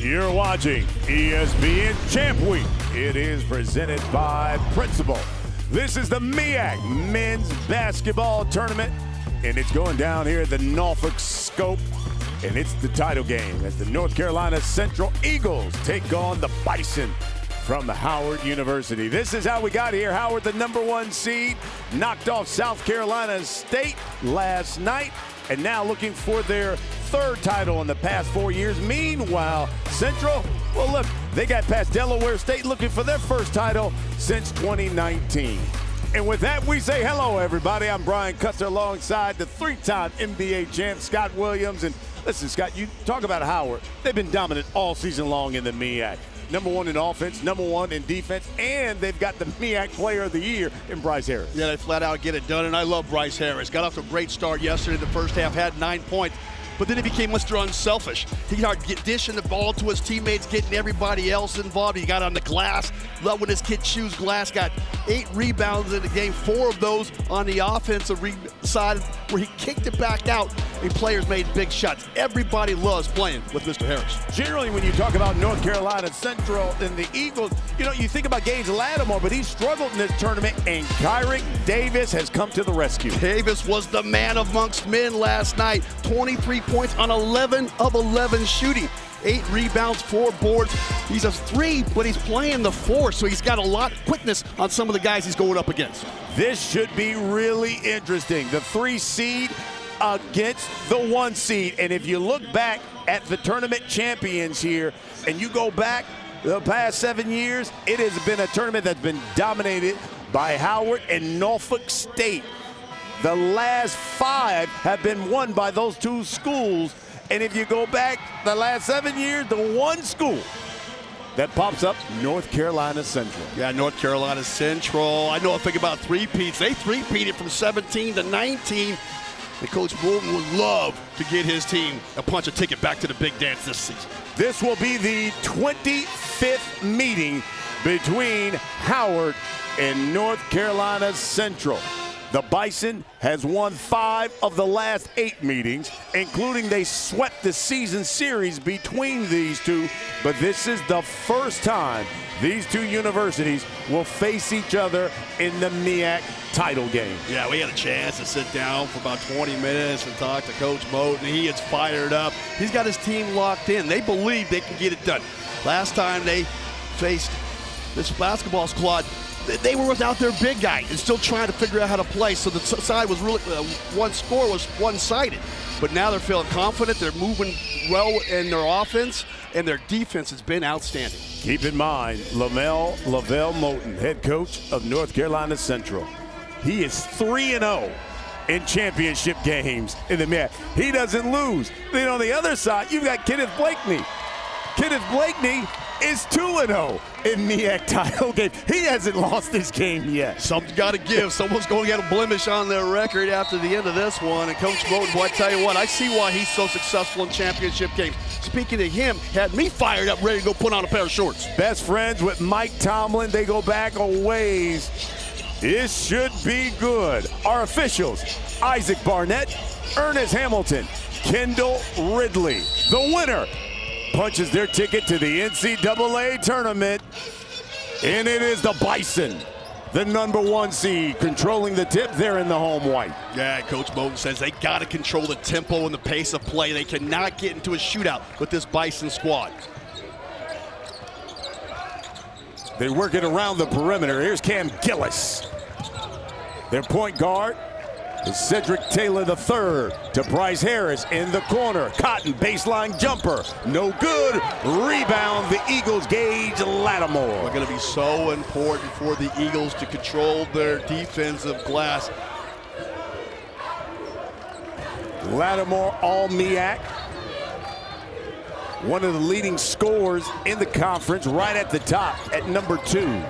You're watching ESPN Champ Week. It is presented by Principal. This is the MEAC Men's Basketball Tournament, and it's going down here at the Norfolk Scope, and it's the title game as the North Carolina Central Eagles take on the Bison from Howard University. This is how we got here. Howard, the #1 seed, knocked off South Carolina State last night, and now looking for their third title in the past 4 years. Meanwhile, Central, well, look, they got past Delaware State looking for their first title since 2019. And with that, we say hello, everybody. I'm Brian Custer alongside the three-time NBA champ, Scott Williams. And listen, Scott, you talk about Howard. They've been dominant all season long in the MEAC. #1 in offense, #1 in defense, and they've got the MEAC Player of the Year in Bryce Harris. Yeah, they flat out get it done, and I love Bryce Harris. Got off to a great start yesterday. The first half had 9 points. But then he became Mr. Unselfish. He started dishing the ball to his teammates, getting everybody else involved. He got on the glass. Love when his kid chews glass. Got 8 rebounds in the game, 4 of those on the offensive side where he kicked it back out and players made big shots. Everybody loves playing with Mr. Harris. Generally, when you talk about North Carolina Central and the Eagles, you know, you think about Gage Lattimore, but he struggled in this tournament, and Kyrick Davis has come to the rescue. Davis was the man amongst men last night. 23 points on 11 of 11 shooting. 8 rebounds, 4 boards. He's a 3, but he's playing the 4, so he's got a lot of quickness on some of the guys he's going up against. This should be really interesting. The 3 seed against the 1 seed. And if you look back at the tournament champions here, and you go back the past 7 years, it has been a tournament that's been dominated by Howard and Norfolk State. The last 5 have been won by those 2 schools. And if you go back the last 7 years, the 1 school that pops up, North Carolina Central. Yeah, North Carolina Central. I know a thing about three-peats. They three-peated from 17 to 19. And Coach Morton would love to get his team a punch a ticket back to the big dance this season. This will be the 25th meeting between Howard and North Carolina Central. The Bison has won 5 of the last 8 meetings, including they swept the season series between these two, but this is the first time these 2 universities will face each other in the MEAC title game. Yeah, we had a chance to sit down for about 20 minutes and talk to Coach Moten. He is fired up. He's got his team locked in. They believe they can get it done. Last time they faced this basketball squad, they were without their big guy and still trying to figure out how to play. So the side was really, one score was one-sided. But now they're feeling confident. They're moving well in their offense, and their defense has been outstanding. Keep in mind, Lavelle Moten, head coach of North Carolina Central. He is 3-0 in championship games in the MEAC. He doesn't lose. Then on the other side, you've got Kenneth Blakeney. Kenneth Blakeney is 2-0 in MEAC title game. He hasn't lost this game yet. Something's got to give. Someone's going to get a blemish on their record after the end of this one. And Coach Moten, boy, I tell you what, I see why he's so successful in championship games. Speaking of him, had me fired up, ready to go put on a pair of shorts. Best friends with Mike Tomlin. They go back a ways. It should be good. Our officials, Isaac Barnett, Ernest Hamilton, Kendall Ridley. The winner punches their ticket to the NCAA Tournament, and it is the Bison, the #1 seed, controlling the tip there in the home white. Yeah, Coach Moten says they got to control the tempo and the pace of play. They cannot get into a shootout with this Bison squad. They work it around the perimeter. Here's Cam Gillis. Their point guard is Cedric Taylor III to Bryce Harris in the corner. Cotton baseline jumper. No good. Rebound the Eagles, Gage Lattimore. It's going to be so important for the Eagles to control their defensive glass. Lattimore all MEAC. One of the leading scorers in the conference, right at the top at #2.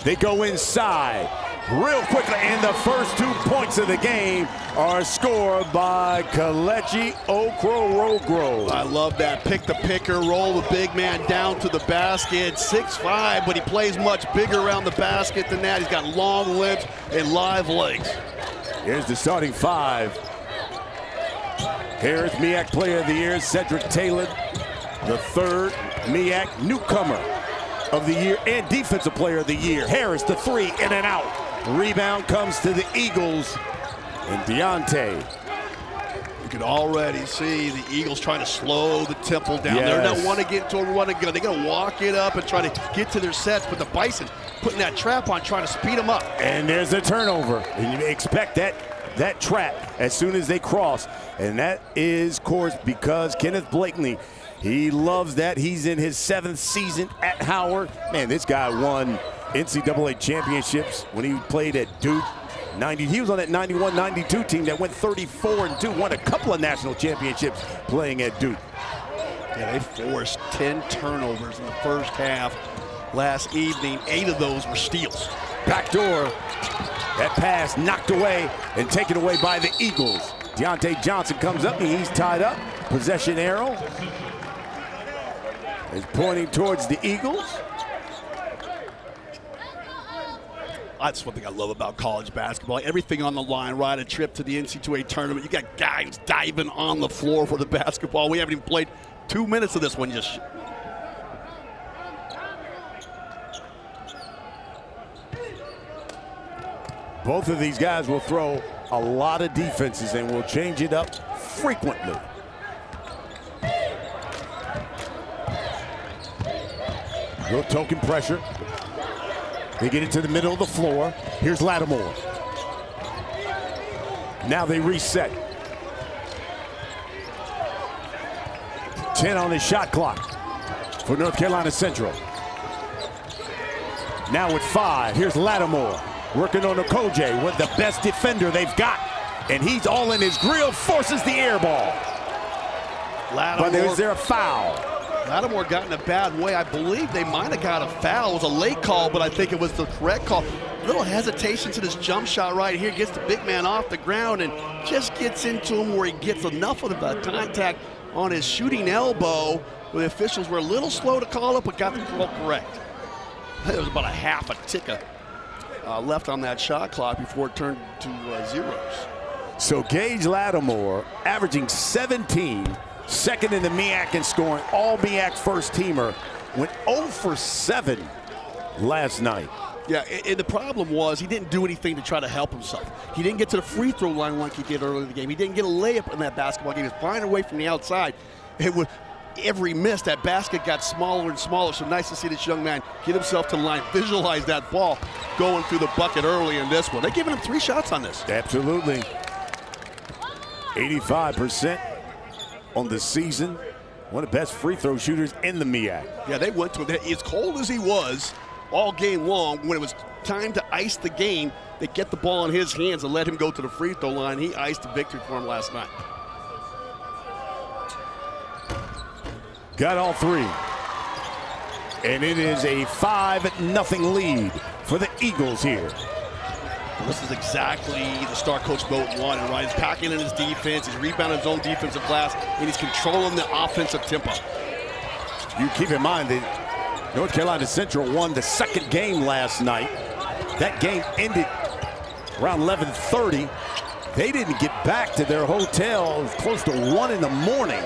They go inside real quickly, and the first 2 points of the game are scored by Kelechi Okorogwo. I love that. Pick the picker, roll the big man down to the basket. 6'5", but he plays much bigger around the basket than that. He's got long limbs and live legs. Here's the starting 5. Harris, MEAC Player of the Year, Cedric Taylor. the third MEAC newcomer of the year and defensive player of the year. Harris, the three, in and out. Rebound comes to the Eagles, and Deontay. You can already see the Eagles trying to slow the Temple down. Yes. They're not want to get into a run and gun. They're going to walk it up and try to get to their sets, but the Bison putting that trap on, trying to speed them up. And there's a turnover. And you expect that trap as soon as they cross. And that is, of course, because Kenneth Blakeney, he loves that. He's in his 7th season at Howard. Man, this guy won NCAA championships when he played at Duke. He was on that 91-92 team that went 34-2, won a couple of national championships playing at Duke. Yeah, they forced 10 turnovers in the first half last evening. 8 of those were steals. Backdoor. That pass knocked away and taken away by the Eagles. Deontay Johnson comes up and he's tied up. Possession arrow is pointing towards the Eagles. That's one thing I love about college basketball. Everything on the line, right? A trip to the NCAA tournament. You got guys diving on the floor for the basketball. We haven't even played 2 minutes of this one just. Both of these guys will throw a lot of defenses and will change it up frequently. Little token pressure. They get it to the middle of the floor. Here's Lattimore. Now they reset. 10 on the shot clock for North Carolina Central. Now with 5, here's Lattimore working on Okoje, with the best defender they've got. And he's all in his grill, forces the air ball. Lattimore, but is there a foul? Lattimore got in a bad way. I believe they might have got a foul. It was a late call, but I think it was the correct call. Little hesitation to this jump shot right here. Gets the big man off the ground and just gets into him where he gets enough of the contact on his shooting elbow. The officials were a little slow to call it, but got the call correct. There was about a half a tick left on that shot clock before it turned to zeros. So Gage Lattimore averaging 17, second in the MEAC in scoring, all MEAC first teamer, went 0 for 7 last night. Yeah, and the problem was he didn't do anything to try to help himself. He didn't get to the free throw line like he did earlier in the game. He didn't get a layup in that basketball game. He was flying away from the outside. It was every miss, that basket got smaller and smaller. So nice to see this young man get himself to the line, visualize that ball going through the bucket early in this one. They're giving him 3 shots on this. Absolutely. 85% on the season. One of the best free throw shooters in the MEAC. Yeah, they went to him. As cold as he was all game long, when it was time to ice the game, they get the ball in his hands and let him go to the free throw line. He iced the victory for him last night. Got all 3. And it is a 5-0 lead for the Eagles here. This is exactly the star coach Moten wanted, right? He's packing in his defense, he's rebounding his own defensive glass, and he's controlling the offensive tempo. You keep in mind that North Carolina Central won the 2nd game last night. That game ended around 11:30. They didn't get back to their hotel close to 1 in the morning.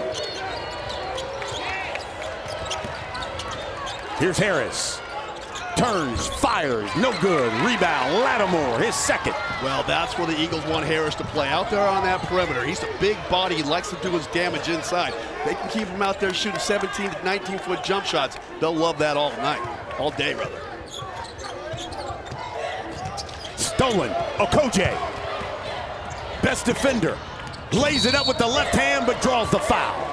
Here's Harris. Turns, fires, no good. Rebound, Lattimore, his 2nd. Well, that's where the Eagles want Harris to play, out there on that perimeter. He's a big body. He likes to do his damage inside. They can keep him out there shooting 17 to 19-foot jump shots. They'll love that all night, all day, rather. Stolen, Okoje. Best defender. Lays it up with the left hand, but draws the foul.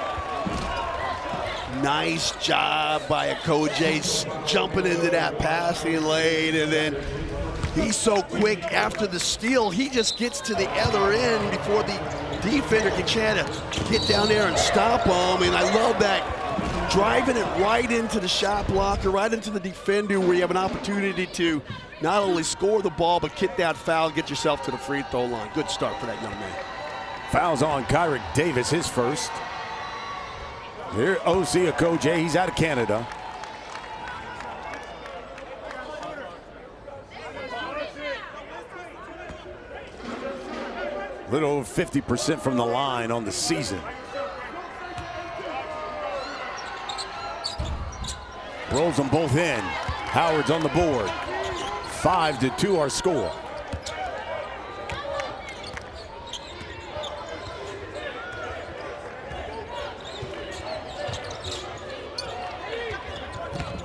Nice job by Okoje jumping into that passing lane, and then he's so quick after the steal, he just gets to the other end before the defender can try to get down there and stop him. And I love that, driving it right into the shot blocker, right into the defender, where you have an opportunity to not only score the ball, but get that foul, get yourself to the free throw line. Good start for that young man. Fouls on Kyrick Davis, his first. Here, O.C. Okoje, he's out of Canada. A little over 50% from the line on the season. Rolls them both in. Howard's on the board. 5-2 our score.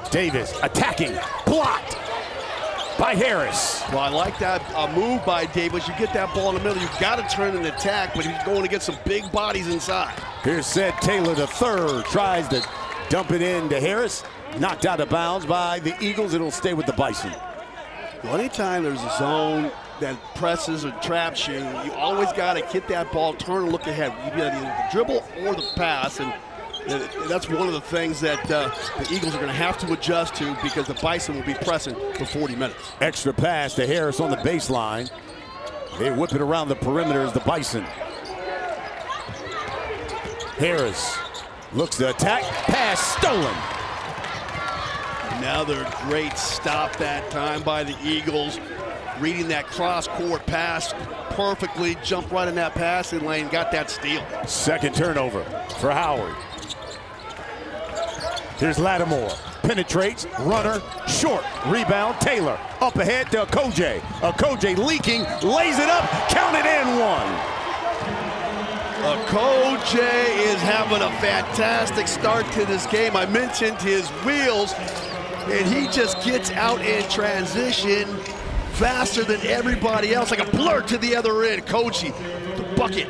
Davis attacking, blocked by Harris. Well, I like that move by Davis. You get that ball in the middle, you've got to turn and attack, but he's going to get some big bodies inside. Here's Ced Taylor the third, tries to dump it in to Harris. Knocked out of bounds by the Eagles. It'll stay with the Bison. Well, anytime there's a zone that presses or traps you, you always got to get that ball, turn and look ahead. You get either the dribble or the pass, and that's one of the things that the Eagles are going to have to adjust to because the Bison will be pressing for 40 minutes. Extra pass to Harris on the baseline. They whip it around the perimeter as the Bison. Harris looks to attack, pass stolen. Another great stop that time by the Eagles. Reading that cross-court pass perfectly, jumped right in that passing lane, got that steal. Second turnover for Howard. Here's Lattimore, penetrates, runner, short, rebound, Taylor. Up ahead to Okoje. Okoje leaking, lays it up, counted in one. Okoje is having a fantastic start to this game. I mentioned his wheels, and he just gets out in transition faster than everybody else, like a blur to the other end. Okoje, the bucket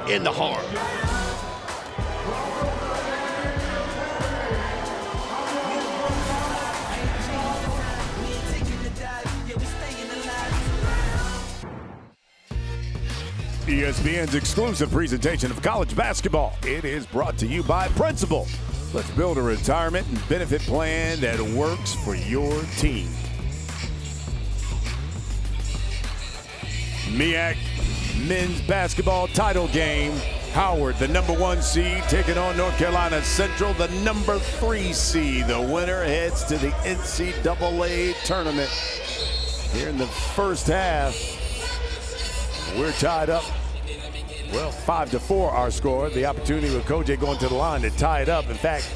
in the heart. ESPN's exclusive presentation of college basketball. It is brought to you by Principal. Let's build a retirement and benefit plan that works for your team. MEAC men's basketball title game. Howard, the #1 seed, taking on North Carolina Central, the #3 seed. The winner heads to the NCAA Tournament. Here in the first half, we're tied up. Well, 5-4 our score. The opportunity with Okoje going to the line to tie it up. In fact,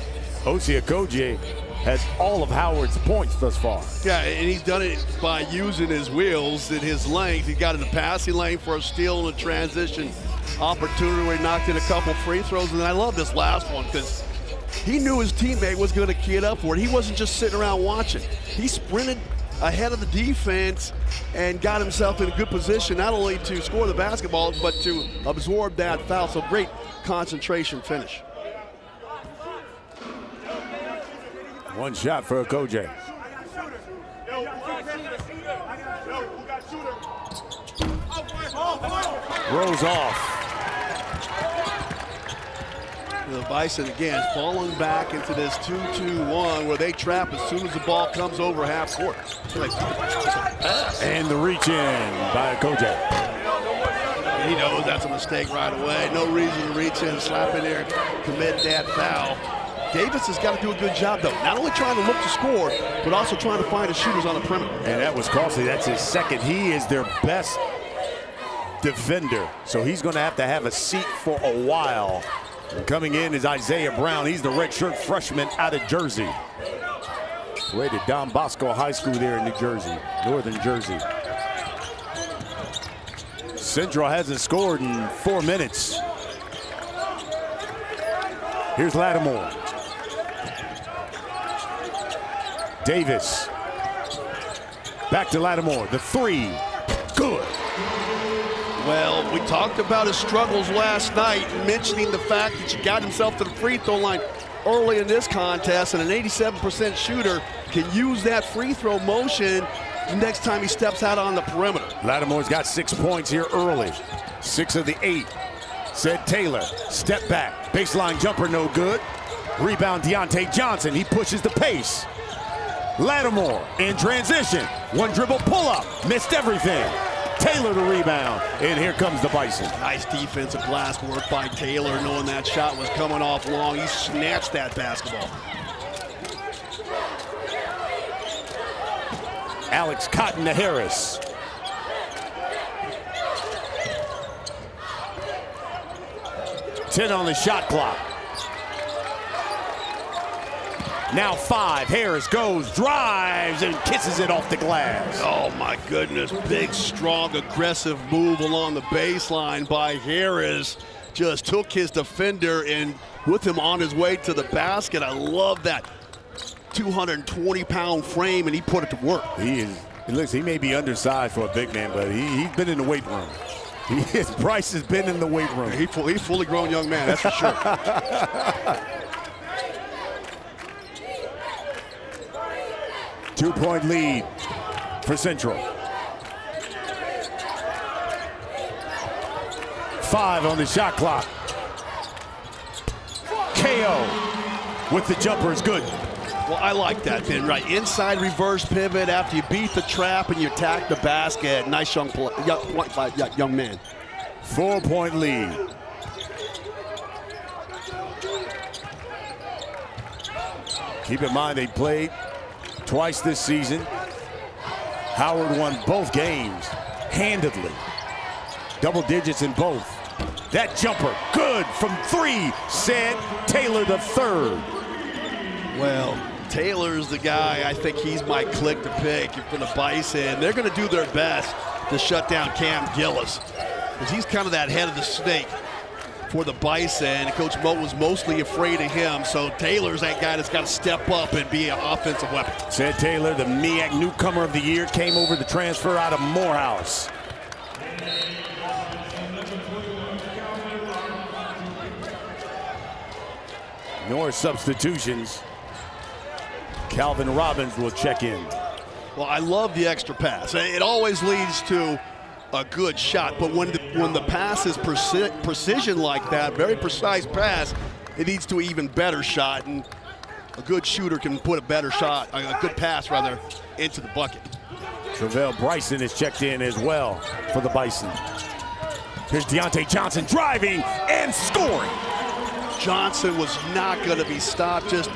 Okoje has all of Howard's points thus far. Yeah, and he's done it by using his wheels and his length. He got in the passing lane for a steal and a transition opportunity where he knocked in a couple free throws. And I love this last one because he knew his teammate was going to key it up for it. He wasn't just sitting around watching. He sprinted ahead of the defense and got himself in a good position not only to score the basketball but to absorb that foul. So great concentration finish. One shot for Okoje. Rolls off. The Bison again falling back into this 2-2-1 where they trap as soon as the ball comes over half court. And the reach in by Okoje. He knows that's a mistake right away. No reason to reach in, slap in there, commit that foul. Davis has got to do a good job, though. Not only trying to look to score, but also trying to find the shooters on the perimeter. And that was costly. That's his second. He is their best defender. So he's going to have a seat for a while. And coming in is Isaiah Brown. He's the redshirt freshman out of Jersey. Played at Don Bosco High School there in New Jersey, Northern Jersey. Central hasn't scored in 4 minutes. Here's Lattimore. Davis. Back to Lattimore. The three. Good. Well, we talked about his struggles last night, mentioning the fact that he got himself to the free throw line early in this contest, and an 87% shooter can use that free throw motion next time he steps out on the perimeter. Lattimore's got 6 points here early. 6 of the 8. Ced Taylor, step back, baseline jumper, no good. Rebound, Deontay Johnson, he pushes the pace. Lattimore in transition, one dribble pull-up, missed everything. Taylor the rebound, and here comes the Bison. Nice defensive glass work by Taylor, knowing that shot was coming off long. He snatched that basketball. Alex Cotton to Harris. Ten on the shot clock. Now 5. Harris goes, drives, and kisses it off the glass. Oh my goodness, big, strong, aggressive move along the baseline by Harris. Just took his defender and with him on his way to the basket. I love that 220-pound frame, and he put it to work. He may be undersized for a big man, but he's been in the weight room. Bryce has been in the weight room. He's fully grown young man, that's for sure. 2-point lead for Central. 5 on the shot clock. KO with the jumper is good. Well, I like that, Ben, right? Inside reverse pivot after you beat the trap and you attack the basket. Nice young man. 4-point lead. Keep in mind they played twice this season. Howard won both games handedly. Double digits in both. That jumper, good from 3, said Taylor the third. Well, Taylor's the guy. I think he's my click to pick for the Bison. They're going to do their best to shut down Cam Gillis, because he's kind of that head of the snake for the Bison. Coach Moat was mostly afraid of him, so Taylor's that guy that's got to step up and be an offensive weapon. Said Taylor, the MEAC newcomer of the year, came over the transfer out of Morehouse. More substitutions. Calvin Robbins will check in. Well, I love the extra pass. It always leads to a good shot, but when the pass is precision like that, very precise pass, it leads to an even better shot, and a good shooter can put a better shot, a good pass rather, into the bucket. Travell Bryson is checked in as well for the Bison. Here's Deontay Johnson driving and scoring. Johnson was not going to be stopped. Just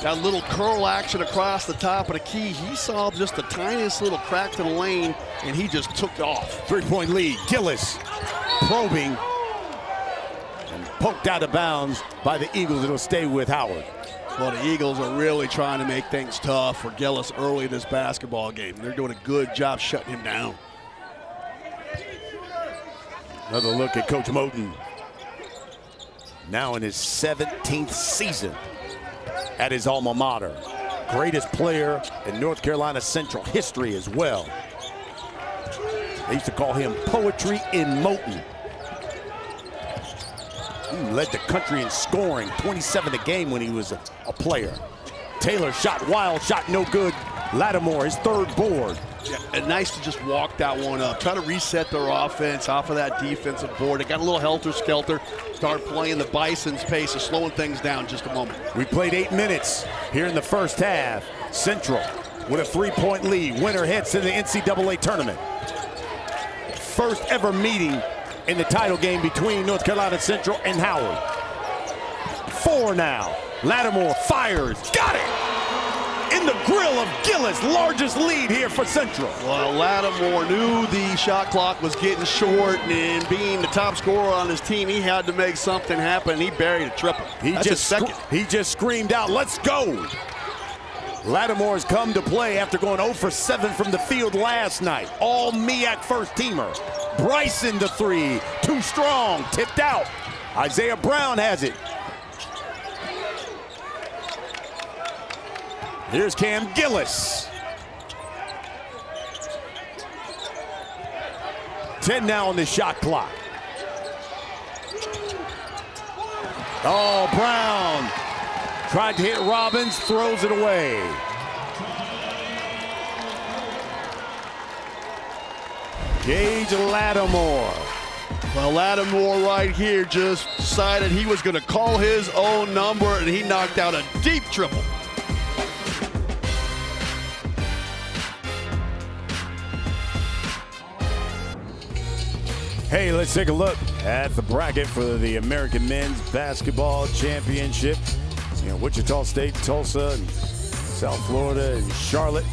that little curl action across the top of the key. He saw just the tiniest little crack to the lane, and he just took off. 3-point lead. Gillis probing and poked out of bounds by the Eagles. It'll stay with Howard. Well, the Eagles are really trying to make things tough for Gillis early in this basketball game. They're doing a good job shutting him down. Another look at Coach Moten. Now in his 17th season at his alma mater. Greatest player in North Carolina Central history as well. They used to call him Poetry in Moten. He led the country in scoring, 27 a game when he was a player. Taylor shot wild, shot no good. Lattimore, his third board. Yeah, and nice to just walk that one up. Try to reset their offense off of that defensive board. They got a little helter-skelter. Start playing the Bison's pace of slowing things down just a moment. We played 8 minutes here in the first half. Central with a 3-point lead. Winner heads to the NCAA Tournament. First ever meeting in the title game between North Carolina Central and Howard. 4 now. Lattimore fires. Got it! In the grill of Gillis, largest lead here for Central. Well, Lattimore knew the shot clock was getting short, and being the top scorer on his team, he had to make something happen. He buried a triple. That's his second. He just screamed out, "Let's go!" Lattimore has come to play after going 0 for 7 from the field last night. All MEAC first teamer. Bryson the 3, too strong, tipped out. Isaiah Brown has it. Here's Cam Gillis. 10 now on the shot clock. Oh, Brown tried to hit Robbins, throws it away. Gage Lattimore. Well, Lattimore right here just decided he was going to call his own number, and he knocked out a deep triple. Hey, let's take a look at the bracket for the American Men's Basketball Championship. You know, Wichita State, Tulsa, and South Florida, and Charlotte.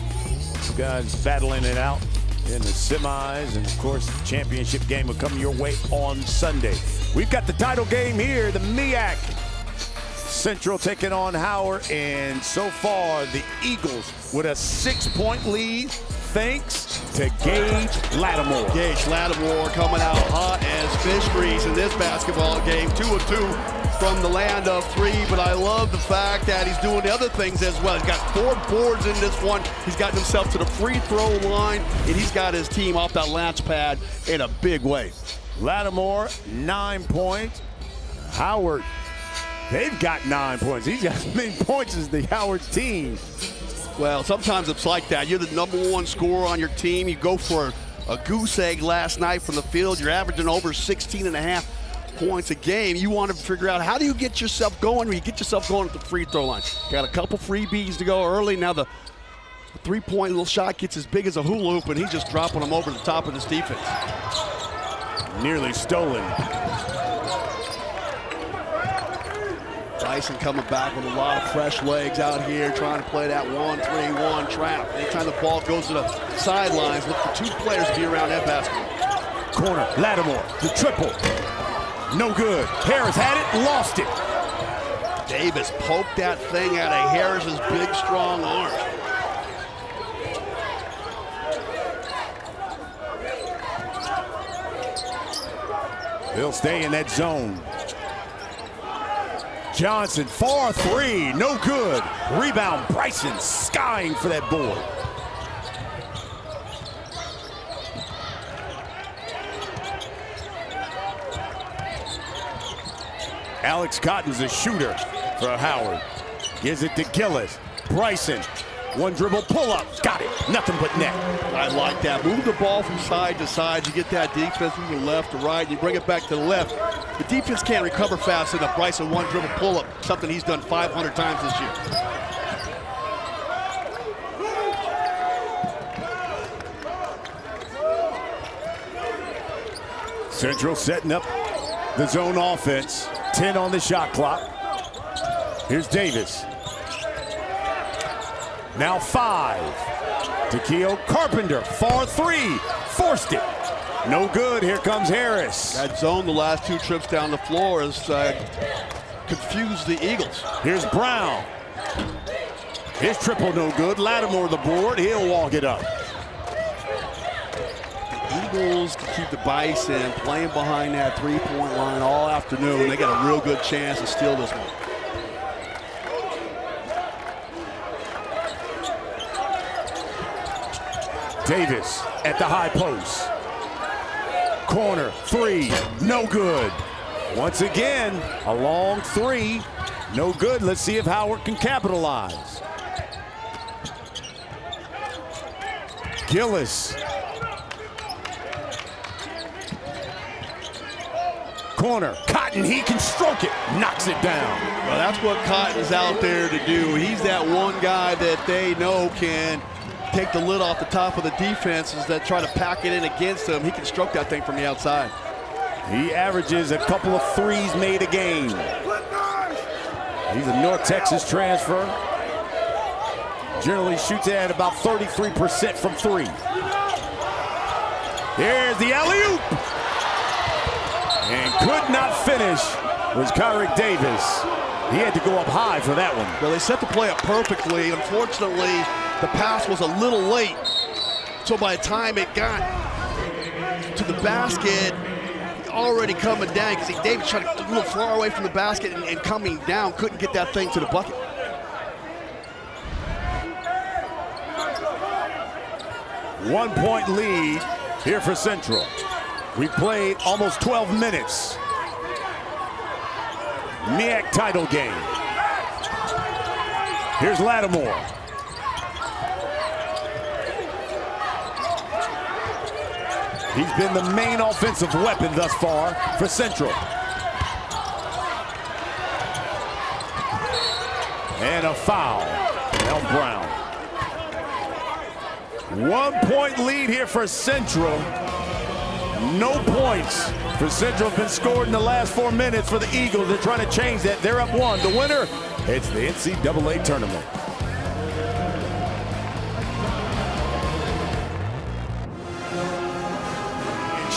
You guys battling it out in the semis, and of course, the championship game will come your way on Sunday. We've got the title game here, the MEAC Central taking on Howard, and so far the Eagles with a 6-point lead thanks to Gage Lattimore. Gage Lattimore coming out hot as fish grease in this basketball game. 2 of 2 from the land of 3, but I love the fact that he's doing the other things as well. He's got 4 boards in this one. He's gotten himself to the free throw line, and he's got his team off that launch pad in a big way. Lattimore, 9 points. Howard, they've got 9 points. He's got as many points as the Howard team. Well, sometimes it's like that. You're the #1 scorer on your team. You go for a goose egg last night from the field. You're averaging over 16.5 points a game. You want to figure out, how do you get yourself going when you get yourself going at the free throw line? Got a couple freebies to go early. Now the 3-point little shot gets as big as a hula hoop, and he's just dropping them over the top of this defense. Nearly stolen. Dyson coming back with a lot of fresh legs out here, trying to play that 1-3-1 trap. Anytime the ball goes to the sidelines, look for 2 players to be around that basket. Corner, Lattimore, the triple. No good. Harris had it, lost it. Davis poked that thing out of Harris's big, strong arm. He'll stay in that zone. Johnson, far 3, no good. Rebound, Bryson skying for that board. Alex Cotton's a shooter for Howard. Gives it to Gillis. Bryson, 1 dribble pull-up, got it. Nothing but net. I like that. Move the ball from side to side. You get that defense moving left to right. You bring it back to the left. The defense can't recover fast enough. Bryson, 1 dribble pull-up, something he's done 500 times this year. Central setting up the zone offense. 10 on the shot clock. Here's Davis. Now 5. Takeo Carpenter, far 3. Forced it. No good. Here comes Harris. That zone the last 2 trips down the floor has confused the Eagles. Here's Brown. His triple no good. Lattimore the board. He'll walk it up. Eagles can keep the Bison playing behind that 3-point line all afternoon. They got a real good chance to steal this one. Davis at the high post. Corner, 3, no good. Once again, a long 3, no good. Let's see if Howard can capitalize. Gillis. Corner, Cotton, he can stroke it, knocks it down. Well, that's what Cotton's out there to do. He's that one guy that they know can take the lid off the top of the defenses that try to pack it in against him. He can stroke that thing from the outside. He averages a couple of 3s made a game. He's a North Texas transfer. Generally shoots at about 33% from 3. There's the alley-oop. And could not finish was Kyrick Davis. He had to go up high for that one. Well, they set the play up perfectly. Unfortunately, the pass was a little late. So by the time it got to the basket, already coming down, because Davis tried to get a little far away from the basket and coming down, couldn't get that thing to the bucket. One-point lead here for Central. We played almost 12 minutes. MEAC title game. Here's Lattimore. He's been the main offensive weapon thus far for Central. And a foul. Now Brown. 1-point lead here for Central. No points for Central have been scored in the last 4 minutes for the Eagles. They're trying to change that. They're up 1. The winner, it's the NCAA Tournament.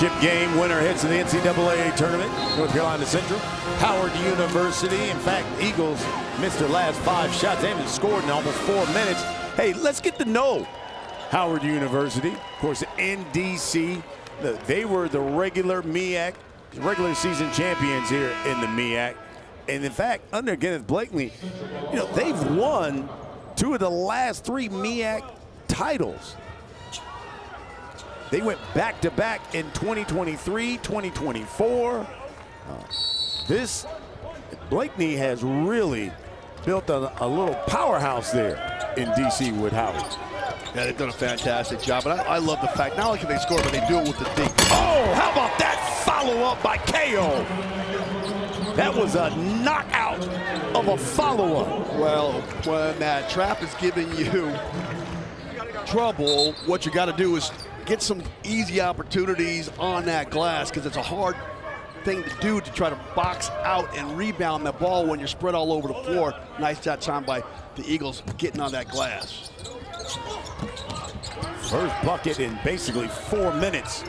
Championship game winner hits in the NCAA Tournament, North Carolina Central. Howard University. In fact, Eagles missed their last 5 shots. They haven't scored in almost 4 minutes. Hey, let's get to know Howard University. Of course, in DC, they were the regular season champions here in the MEAC. And in fact, under Kenneth Blakeney, they've won 2 of the last 3 MEAC titles. They went back-to-back in 2023, 2024. This Blakeney has really built a little powerhouse there in DC with Howard. Yeah, they've done a fantastic job, and I love the fact not only can they score, but they do it with the deep. Oh, how about that follow-up by KO? That was a knockout of a follow-up. Well, when that trap is giving you trouble, what you got to do is get some easy opportunities on that glass, because it's a hard thing to do to try to box out and rebound the ball when you're spread all over the floor. Nice shot time by the Eagles getting on that glass. First bucket in basically 4 minutes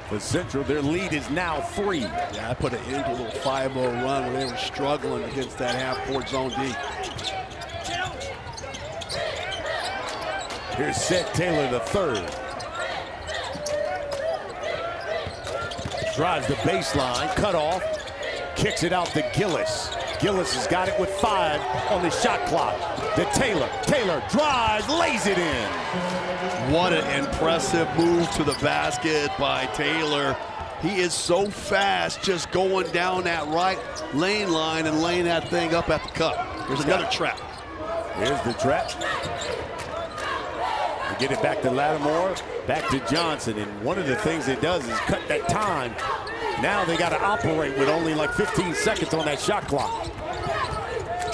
for Central. Their lead is now 3. Yeah, I put it into a little 5-0 run when they were struggling against that half-court zone D. Here's Seth Taylor III. Drives the baseline, cut off, kicks it out to Gillis. Gillis has got it with 5 on the shot clock. To Taylor. Taylor drives, lays it in. What an impressive move to the basket by Taylor. He is so fast, just going down that right lane line and laying that thing up at the cup. There's another trap. Here's the trap. We get it back to Lattimore, back to Johnson, and one of the things it does is cut that time. Now they got to operate with only like 15 seconds on that shot clock.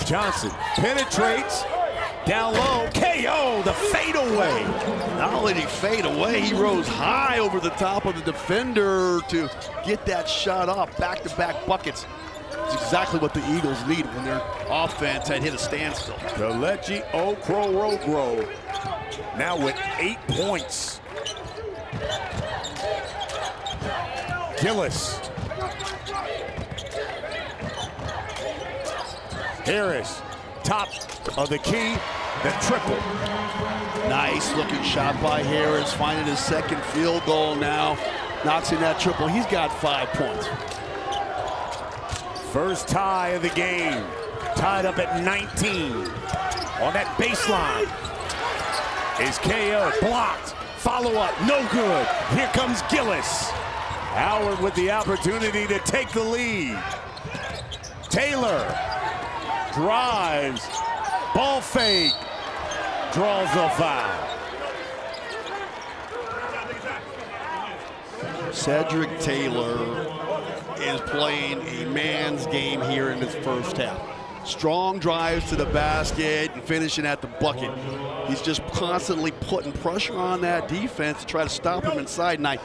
Johnson penetrates, down low, KO, the fadeaway. Not only did he fade away, he rose high over the top of the defender to get that shot off. Back-to-back buckets. It's exactly what the Eagles need when their offense had hit a standstill. Kelechi Okoronkwo now with 8 points. Gillis. Harris, top of the key, the triple. Nice looking shot by Harris, finding his second field goal now. Knocks in that triple. He's got 5 points. First tie of the game. Tied up at 19. On that baseline is KO. Blocked. Follow up. No good. Here comes Gillis. Howard with the opportunity to take the lead. Taylor drives. Ball fake. Draws the foul. Cedric Taylor is playing a man's game here in his first half. Strong drives to the basket and finishing at the bucket. He's just constantly putting pressure on that defense to try to stop him inside. And I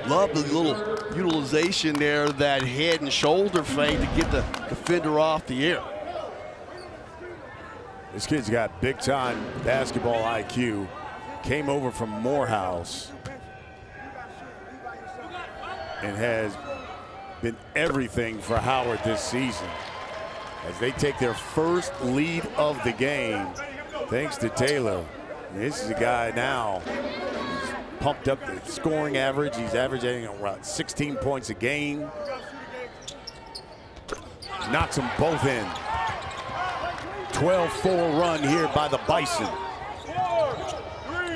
love the little utilization there, that head and shoulder fake to get the defender off the air. This kid's got big time basketball IQ. Came over from Morehouse and has been everything for Howard this season as they take their first lead of the game thanks to Taylor. This is a guy now who's pumped up the scoring average. He's averaging around 16 points a game. Knocks them both in. 12-4 run here by the Bison.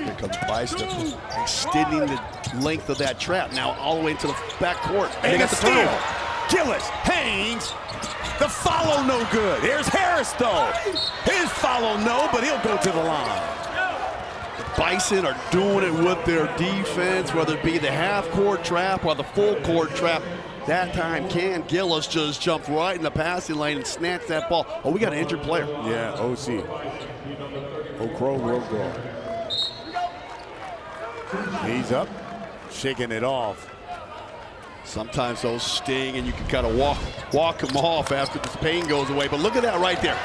Here comes Bison, extending the length of that trap now all the way into the backcourt. And they got the steal. Gillis hangs. The follow no good. Here's Harris though. His follow no, but he'll go to the line. The Bison are doing it with their defense, whether it be the half-court trap or the full-court trap. That time Gillis just jumped right in the passing lane and snatched that ball. Oh, we got an injured player. Yeah, OC. Okoronkwo. He's up, shaking it off. Sometimes those sting and you can kind of walk them off after this pain goes away. But look at that right there.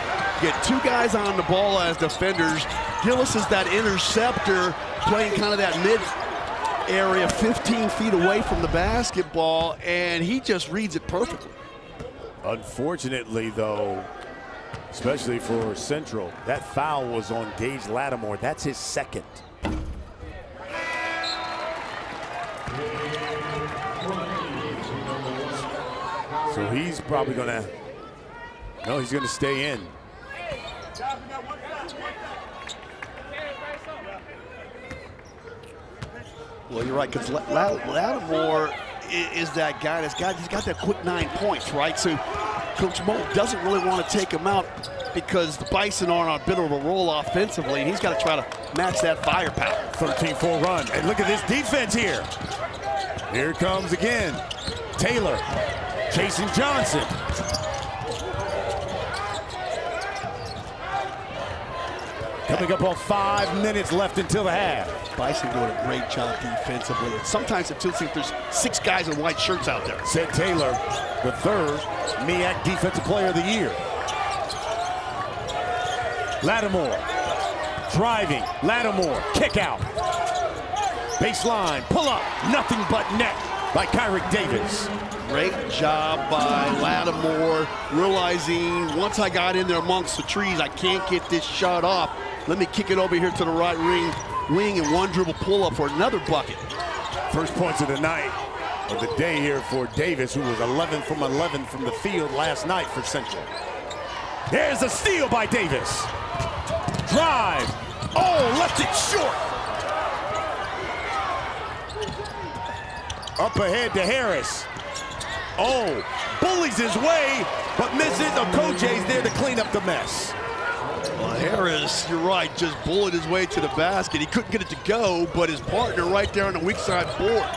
You get 2 guys on the ball as defenders. Gillis is that interceptor, playing kind of that area 15 feet away from the basketball, and he just reads it perfectly. Unfortunately, though, especially for Central, that foul was on Gage Lattimore. That's his second. So he's probably gonna, no, he's gonna stay in. Well, you're right, because Lattimore is that guy he's got that quick 9 points, right? So Coach Mo doesn't really want to take him out because the Bison are on a bit of a roll offensively, and he's got to try to match that firepower. 13-4 run, and look at this defense here. Here it comes again. Taylor chasing Johnson. Coming up on 5 minutes left until the half. Bison doing a great job defensively. Sometimes it feels like there's 6 guys in white shirts out there. Said Taylor, the third MEAC Defensive Player of the Year. Lattimore driving. Lattimore kick out. Baseline pull up. Nothing but net by Kyrick Davis. Great job by Lattimore, realizing once I got in there amongst the trees, I can't get this shot off. Let me kick it over here to the right wing and one dribble pull up for another bucket. First points of the night, of the day here for Davis, who was 11 from 11 from the field last night for Central. There's a steal by Davis. Drive. Oh, left it short. Up ahead to Harris. Oh, bullies his way, but misses. Okoje's there to clean up the mess. Well, Harris, you're right, just bullied his way to the basket. He couldn't get it to go, but his partner right there on the weak side board.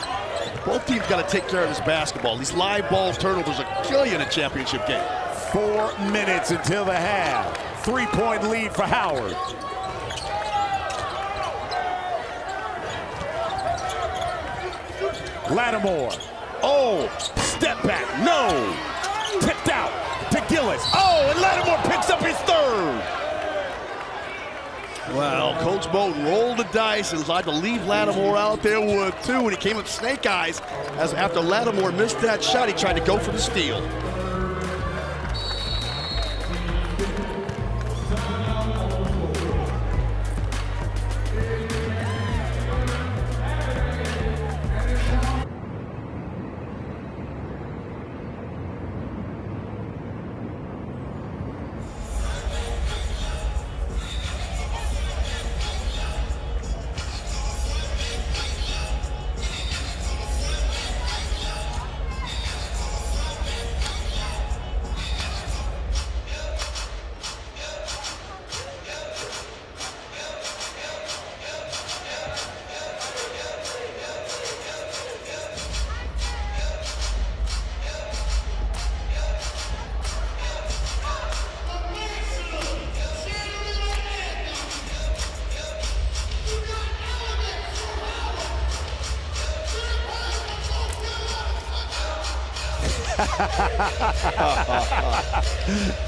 Both teams got to take care of this basketball. These live ball turnovers will kill you in a championship game. 4 minutes until the half. 3-point lead for Howard. Lattimore. Oh, step back. No. Tipped out to Gillis. Oh, and Lattimore picks up his third. Well, Coach Bowden rolled the dice and decided to leave Lattimore out there with 2, and he came with snake eyes as after Lattimore missed that shot, he tried to go for the steal.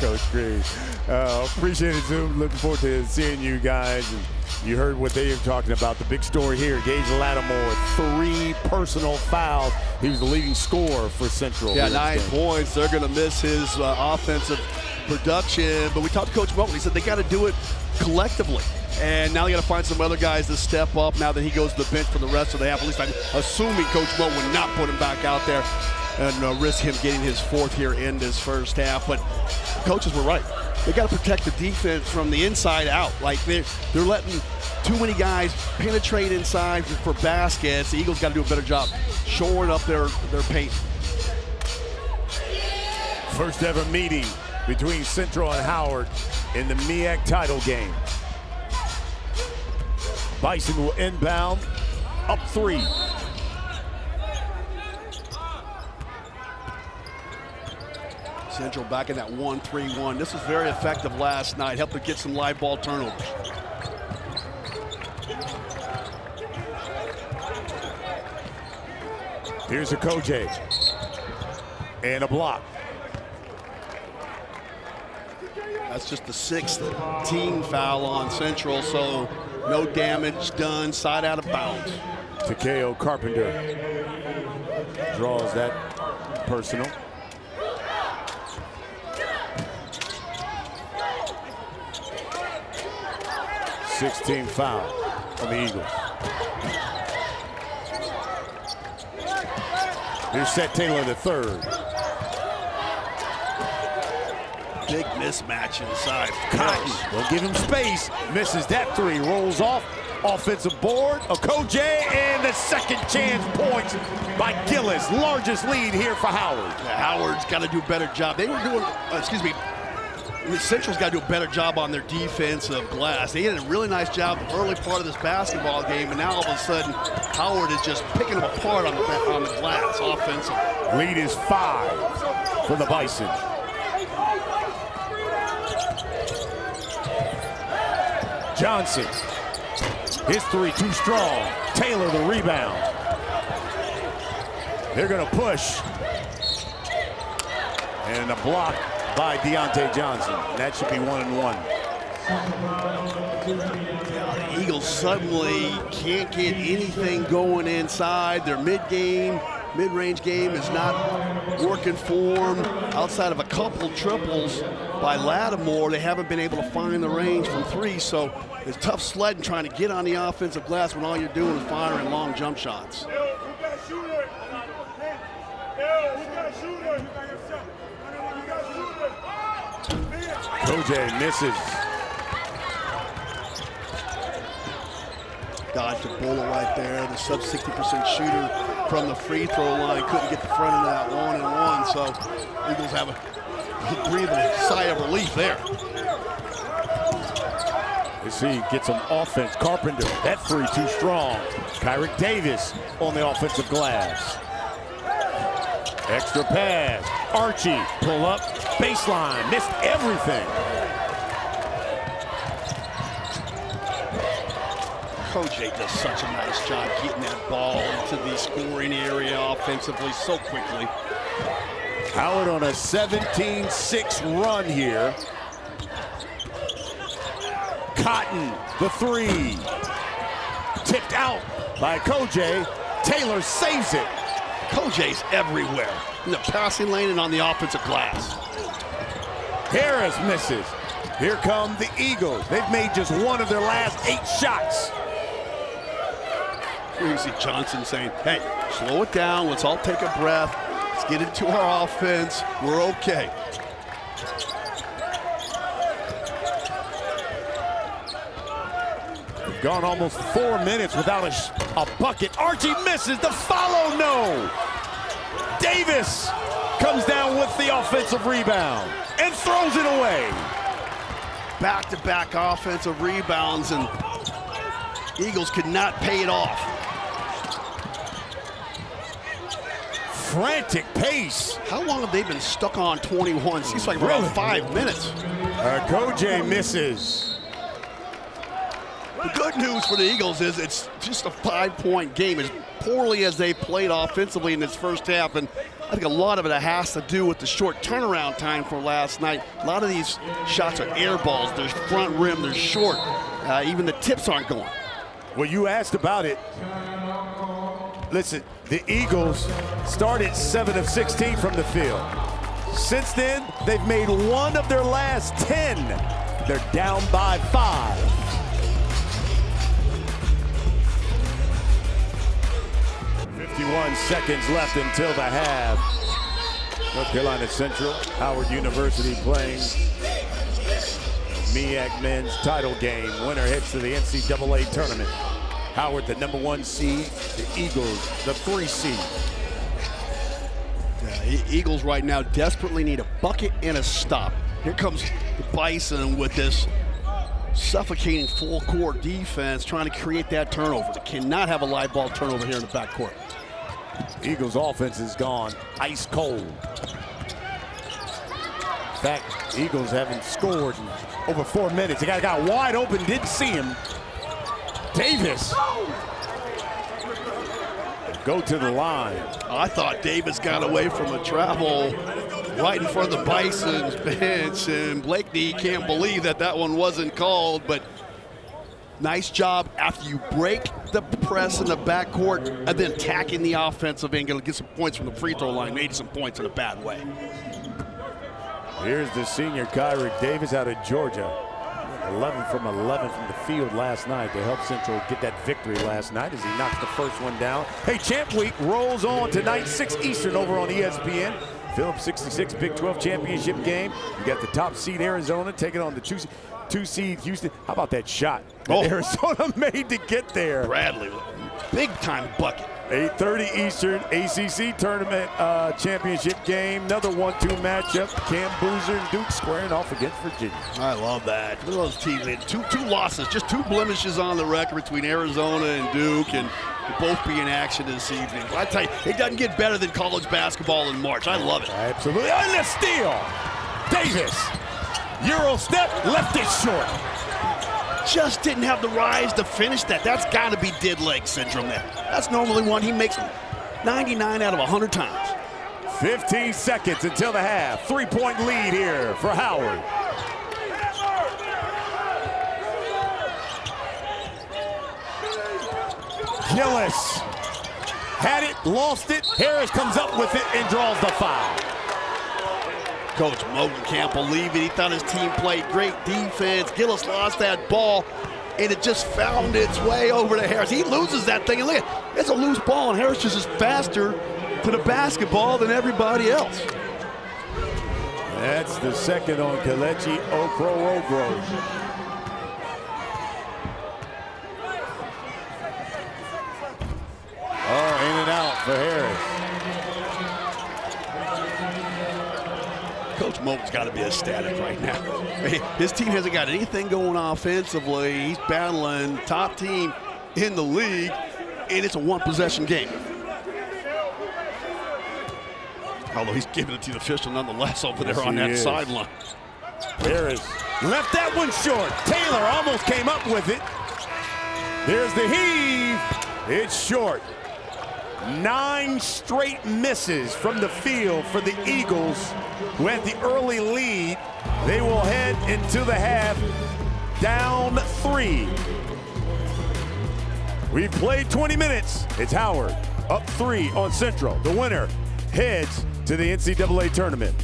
Coach Green. Appreciate it, Zoom. Looking forward to seeing you guys. And you heard what they were talking about. The big story here, Gage Lattimore, 3 personal fouls. He was the leading scorer for Central. Yeah, 9 points. They're going to miss his offensive production. But we talked to Coach Moulton. He said they got to do it collectively. And now they got to find some other guys to step up now that he goes to the bench for the rest of the half. At least I'm assuming Coach Moulton would not put him back out there and risk him getting his 4th here in this first half. But coaches were right. They got to protect the defense from the inside out. Like they're letting too many guys penetrate inside for baskets. The Eagles got to do a better job shoring up their paint. First ever meeting between Central and Howard in the MEAC title game. Bison will inbound, up 3. Central back in that 1-3-1. This was very effective last night. Helped to get some live ball turnovers. Here's Okoje. And a block. That's just the 6th team foul on Central, so no damage done, side out of bounds. Takeo Carpenter draws that personal. Sixteen foul on the Eagles. Here's Seth Taylor the third. Big mismatch inside. Cotton will give him space. Misses that three. Rolls off. Offensive board. Okoje and the second chance points by Gillis. Largest lead here for Howard. Yeah, Howard's got to do a better job. They were doing, Central's got to do a better job on their defensive glass. They did a really nice job the early part of this basketball game, and now all of a sudden, Howard is just picking them apart on the glass offensively. Lead is 5 for the Bison. Johnson. His three too strong. Taylor the rebound. They're going to push. And a block by Deontay Johnson. That should be 1-1. Yeah, the Eagles suddenly can't get anything going inside. Their mid-range game is not working for them. Outside of a couple triples by Lattimore, they haven't been able to find the range from three. So it's tough sledding trying to get on the offensive glass when all you're doing is firing long jump shots. OJ misses. Dodged a bullet right there. The sub 60% shooter from the free throw line couldn't get the front of that 1-and-1. So Eagles have a breathing sigh of relief there. You see, get some offense. Carpenter, that three too strong. Kyrick Davis on the offensive glass. Extra pass. Archie, pull up, baseline, missed everything. Kojay does such a nice job getting that ball into the scoring area offensively so quickly. Howard on a 17-6 run here. Cotton, the three. Tipped out by Kojay. Taylor saves it. Kojay's everywhere in the passing lane and on the offensive glass. Harris misses. Here come the Eagles. They've made just one of their last 8 shots. You see Johnson saying, hey, slow it down. Let's all take a breath. Let's get into our offense. We're okay. We've gone almost 4 minutes without a bucket. Archie misses the follow, no. Davis comes down with the offensive rebound and throws it away. Back-to-back offensive rebounds, and Eagles could not pay it off. Frantic pace. How long have they been stuck on 21? Seems like around 5 minutes. Kojay misses. The good news for the Eagles is it's just a 5-point game. As poorly as they played offensively in this first half, and I think a lot of it has to do with the short turnaround time for last night. A lot of these shots are air balls. There's front rim, they're short. Even the tips aren't going. Well, you asked about it. Listen, the Eagles started 7 of 16 from the field. Since then, they've made 1 of their last 10. They're down by 5. Seconds left until the half. North Carolina Central, Howard University playing MEAC men's title game. Winner heads to the NCAA Tournament. Howard, the #1 seed. The Eagles, the 3 seed. Yeah, Eagles right now desperately need a bucket and a stop. Here comes the Bison with this suffocating full-court defense trying to create that turnover. They cannot have a live ball turnover here in the backcourt. Eagles offense is gone ice cold. In fact, Eagles haven't scored in over 4 minutes. The guy got wide open, didn't see him. Davis. Go to the line. I thought Davis got away from a travel right in front of the Bison's bench, and Blakeney can't believe that one wasn't called, but Nice job after you break the press in the backcourt and then attacking the offensive end. Going to get some points from the free throw line. Made some points in a bad way. Here's the senior Kyrick Davis out of Georgia. 11 from 11 from the field last night to help Central get that victory last night as he knocks the first one down. Hey, Champ Week rolls on tonight, 6 Eastern over on ESPN. Phillips 66 Big 12 championship game. You got the top seed Arizona taking on the two seed Houston. How about that shot that Arizona made to get there? Bradley, big time bucket. 8:30 Eastern ACC Tournament championship game. Another 1-2 matchup. Cam Boozer and Duke squaring off against Virginia. I love that. Look at those teams. They had two losses, just 2 blemishes on the record between Arizona and Duke, and both be in action this evening. I tell you, it doesn't get better than college basketball in March. I love it. Absolutely. And the steal. Davis. Euro step, left it short. Just didn't have the rise to finish that. That's got to be dead leg syndrome there. That's normally one he makes 99 out of 100 times. 15 seconds until the half. 3-point lead here for Howard. Gillis had it, lost it. Harris comes up with it and draws the foul. Coach Moten can't believe it. He thought his team played great defense. Gillis lost that ball, and it just found its way over to Harris. He loses that thing, and look, it's a loose ball, and Harris just is faster to the basketball than everybody else. That's the second on Kelechi Okoroogwo. Oh, in and out for Harris. Coach Moten's got to be ecstatic right now. His team hasn't got anything going offensively. He's battling top team in the league, and it's a 1-possession game. Although he's giving it to the official nonetheless over there on that sideline. Harris left that one short. Taylor almost came up with it. There's the heave. It's short. 9 straight misses from the field for the Eagles, who had the early lead. They will head into the half down 3. We've played 20 minutes. It's Howard up 3 on Central. The winner heads to the NCAA Tournament.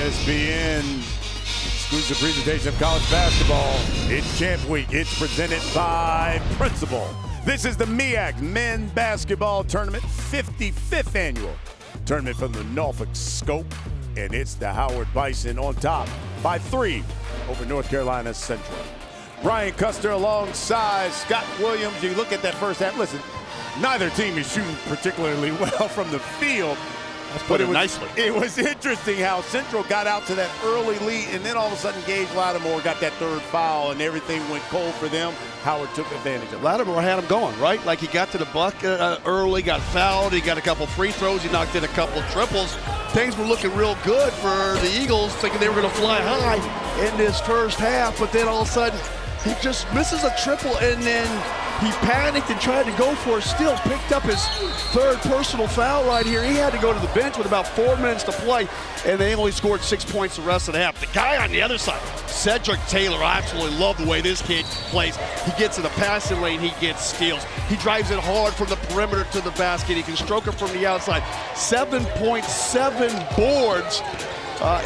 ESPN exclusive presentation of college basketball. It's Champ Week. It's presented by Principal. This is the MEAC Men's Basketball Tournament, 55th annual tournament from the Norfolk Scope, and it's the Howard Bison on top by 3 over North Carolina Central. Brian Custer alongside Scott Williams. You look at that first half. Listen, neither team is shooting particularly well from the field. But it was nicely. It was interesting how Central got out to that early lead, and then all of a sudden Gage Lattimore got that third foul, and everything went cold for them. Howard took advantage of it. Lattimore had him going, right? Like he got to the bucket early, got fouled, he got a couple free throws, he knocked in a couple of triples. Things were looking real good for the Eagles, thinking they were going to fly high in this first half, but then all of a sudden he just misses a triple, and then he panicked and tried to go for it. Still picked up his third personal foul right here. He had to go to the bench with about 4 minutes to play, and they only scored 6 points the rest of the half. The guy on the other side, Cedric Taylor, I absolutely love the way this kid plays. He gets in the passing lane, he gets steals. He drives it hard from the perimeter to the basket. He can stroke it from the outside. 7.7 boards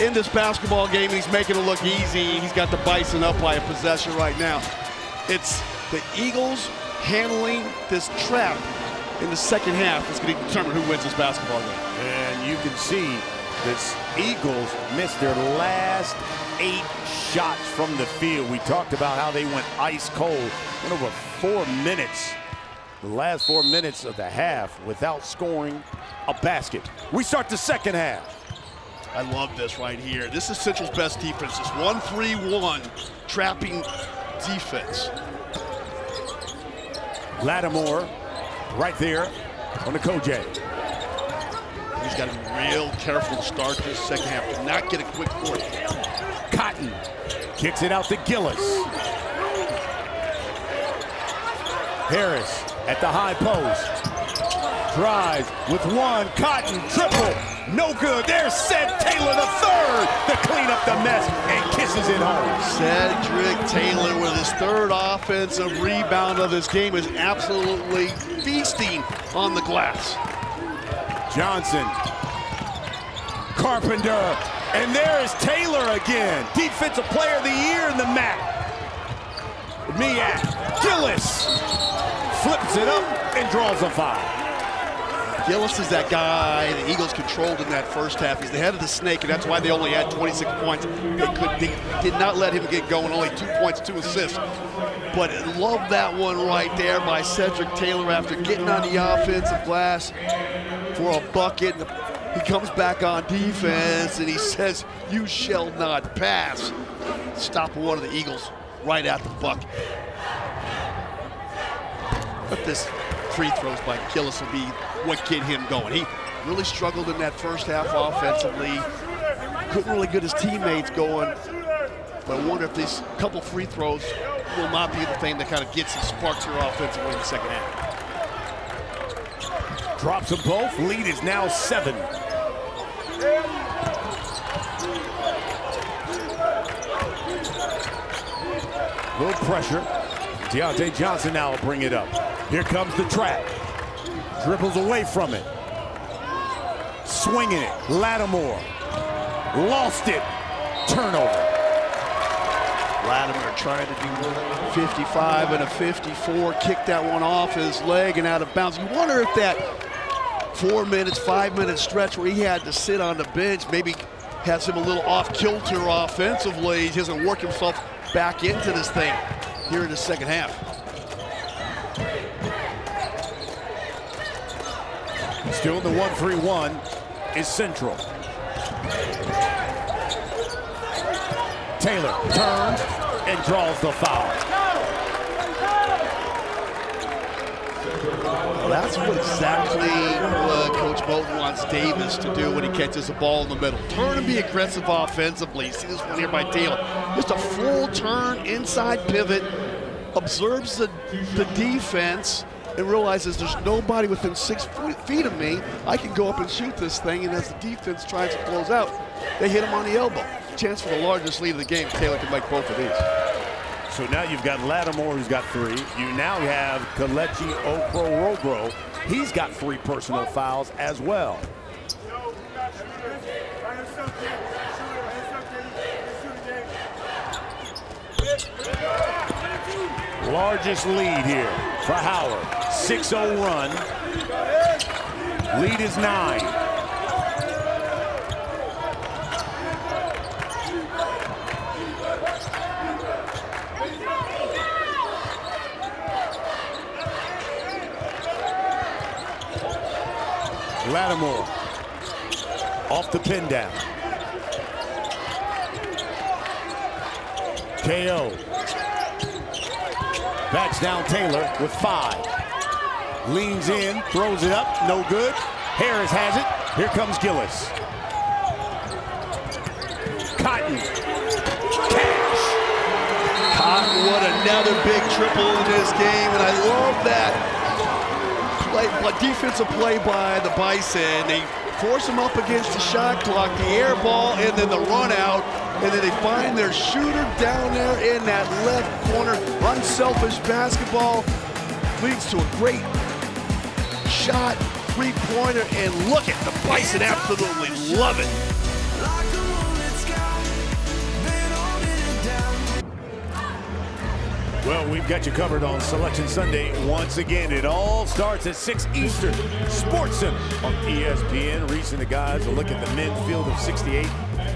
in this basketball game. He's making it look easy. He's got the Bison up by a possession right now. It's the Eagles handling this trap in the second half is going to determine who wins this basketball game. And you can see this Eagles missed their last 8 shots from the field. We talked about how they went ice cold. Went over 4 minutes, the last 4 minutes of the half without scoring a basket. We start the second half. I love this right here. This is Central's best defense. This 1-3-1 trapping defense. Lattimore right there on the Kojay. He's got to be real careful to start this second half. Do not get a quick fourth. Cotton kicks it out to Gillis. Harris at the high post. Drives with one. Cotton triple. No good. There's Ced Taylor the third to clean up the mess and kisses it home. Cedric Taylor with his third offensive rebound of this game is absolutely feasting on the glass. Johnson. Carpenter. And there is Taylor again. Defensive Player of the Year in the MAC. MEAC. Gillis flips it up and draws a foul. Gillis is that guy the Eagles controlled in that first half. He's the head of the snake, and that's why they only had 26 points. They did not let him get going, only 2 points, 2 assists. But love that one right there by Cedric Taylor after getting on the offensive glass for a bucket. He comes back on defense, and he says, "You shall not pass." Stopping one of the Eagles right at the bucket. But this free throws by Gillis will be what get him going. He really struggled in that first half offensively. Couldn't really get his teammates going. But I wonder if these couple free throws will not be the thing that kind of gets some sparks here offensively in the second half. Drops them both. Lead is now 7. Little pressure. Deontay Johnson now will bring it up. Here comes the trap. Dribbles away from it. Swinging it. Lattimore. Lost it. Turnover. Lattimore trying to do 55 and a 54. Kicked that one off his leg and out of bounds. You wonder if that 4 minutes, 5 minute stretch where he had to sit on the bench maybe has him a little off kilter offensively. He doesn't work himself back into this thing here in the second half. Still in the 1-3-1 is Central. Taylor turns and draws the foul. Well, that's exactly what Coach Moulton wants Davis to do when he catches the ball in the middle. Turn and be aggressive offensively. You see this one here by Taylor. Just a full turn, inside pivot, observes the defense, and realizes there's nobody within 6 feet of me. I can go up and shoot this thing, and as the defense tries to close out, they hit him on the elbow. Chance for the largest lead of the game. Taylor can make both of these. So now you've got Lattimore, who's got 3. You now have Kelechi Okorogbro. He's got 3 personal fouls as well. Largest lead here for Howard. 6-0 run. Lead is 9. Lattimore off the pin down. KO. Backs down Taylor with 5. Leans in, throws it up, no good. Harris has it. Here comes Gillis. Cotton. Cash. Cotton, what another big triple in this game, and I love that defensive play by the Bison. They force him up against the shot clock, the air ball, and then the run out. And then they find their shooter down there in that left corner. Unselfish basketball leads to a great shot, three-pointer, and look at the Bison absolutely love it. Well, we've got you covered on Selection Sunday. Once again, it all starts at 6 Eastern. Sports Center on ESPN. Reaching the guys a look at the men's field of 68.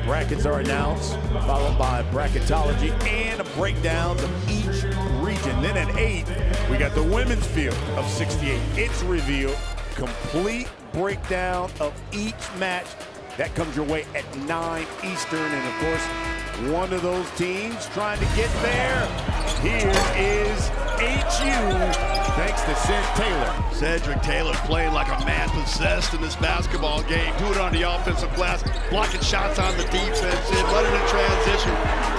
Brackets are announced, followed by bracketology and a breakdown of each region. Then at 8, we got the women's field of 68. It's revealed. Complete breakdown of each match. That comes your way at 9 Eastern. And of course, one of those teams trying to get there. Here is HU, thanks to Taylor. Cedric Taylor playing like a man possessed in this basketball game. Doing it on the offensive glass, blocking shots on the defensive, running in transition,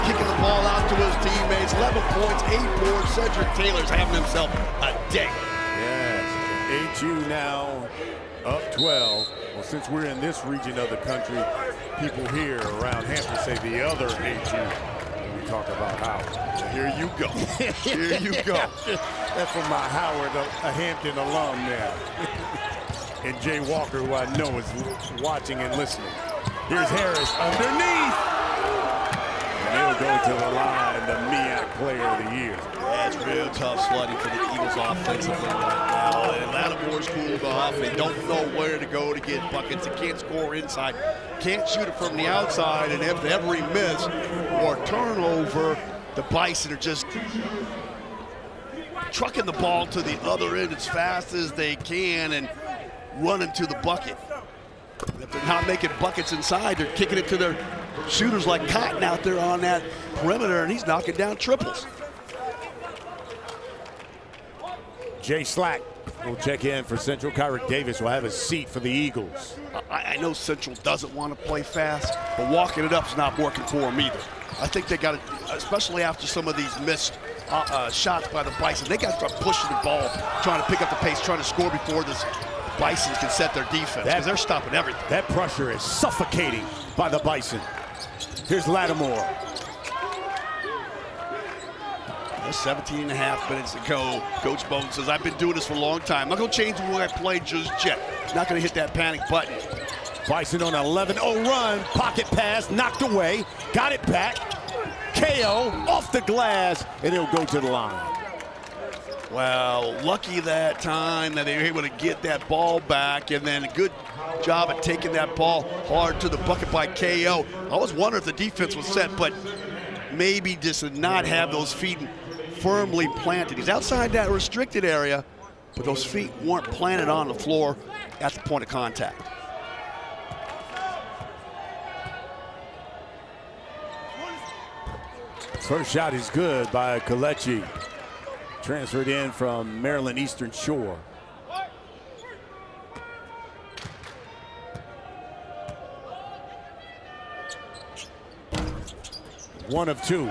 kicking the ball out to his teammates. 11 points, 8 boards. Cedric Taylor's having himself a day. Yes, HU now up 12. Well, since we're in this region of the country, people here around Hampton say the other HU. We talk about Howard. Here you go. Here you go. That's from my Howard, a Hampton alum now. And Jay Walker, who I know is watching and listening. Here's Harris underneath. And he'll go to the line, the MEAC Player of the Year. That's real tough sledding for the Eagles offensively right now. And Lattimore's cooled off. They don't know where to go to get buckets. They can't score inside. Can't shoot it from the outside. And if every miss or turnover, the Bison are just trucking the ball to the other end as fast as they can and running to the bucket. If they're not making buckets inside, they're kicking it to their shooters like Cotton out there on that perimeter, and he's knocking down triples. Jay Slack will check in for Central. Kyrick Davis will have a seat for the Eagles. I know Central doesn't want to play fast, but walking it up is not working for them either. I think they got to, especially after some of these missed shots by the Bison, they got to start pushing the ball, trying to pick up the pace, trying to score before this Bison can set their defense, because they're stopping everything. That pressure is suffocating by the Bison. Here's Lattimore. There's 17 and a half minutes to go. Coach Bowden says, I've been doing this for a long time. I'm not going to change the way I play just yet. Not going to hit that panic button. Bison on an 11-0 run. Pocket pass, knocked away. Got it back. KO off the glass, and he'll go to the line. Well, lucky that time that they were able to get that ball back, and then a good job at taking that ball hard to the bucket by KO. I was wondering if the defense was set, but maybe just did not have those feet firmly planted. He's outside that restricted area, but those feet weren't planted on the floor at the point of contact. First shot is good by Kalechi. Transferred in from Maryland Eastern Shore. One of two.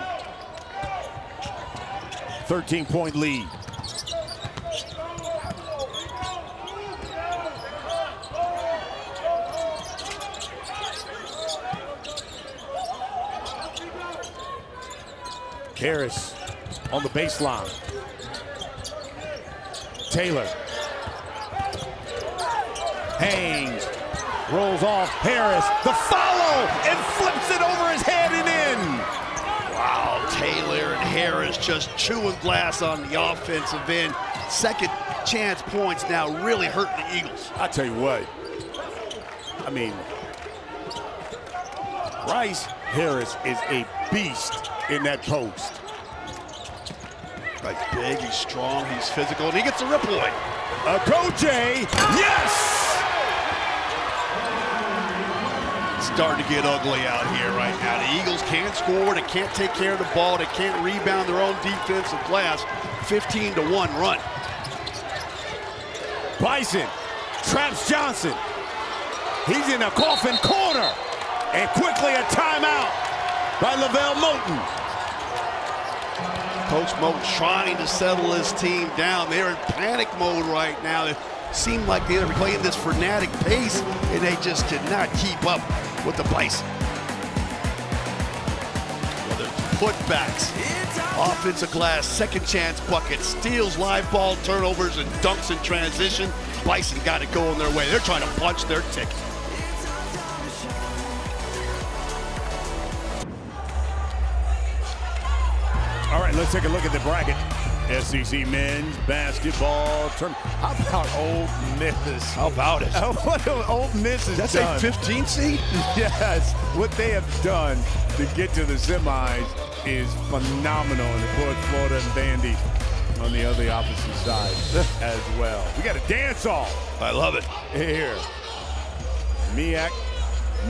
13-point lead. Harris on the baseline. Taylor hangs, rolls off. Harris, the follow, and flips it over his head and in. Wow, Taylor and Harris just chewing glass on the offensive end. Second chance points now really hurting the Eagles. I tell you what, I mean, Bryce Harris is a beast in that post. He's big, he's strong, he's physical, and he gets a rip away. A go, Jay. Yes! It's starting to get ugly out here right now. The Eagles can't score, they can't take care of the ball, they can't rebound their own defensive glass. 15-1 run. Bison traps Johnson. He's in a coffin corner. And quickly a timeout by Lavelle Moulton. Coach Moulton trying to settle his team down. They're in panic mode right now. It seemed like they're playing this frenetic pace, and they just cannot keep up with the Bison. Well, there's putbacks. Offensive glass, second chance bucket, steals, live ball, turnovers, and dunks in transition. Bison got it going their way. They're trying to punch their ticket. All right, let's take a look at the bracket. SEC men's basketball tournament. How about Ole Miss? How about it? What Ole Miss has That's done. a 15 seed? Yes, what they have done to get to the semis is phenomenal. And of course, Florida and Vandy on the other opposite side as well. We got a dance off. I love it. Here. MEAC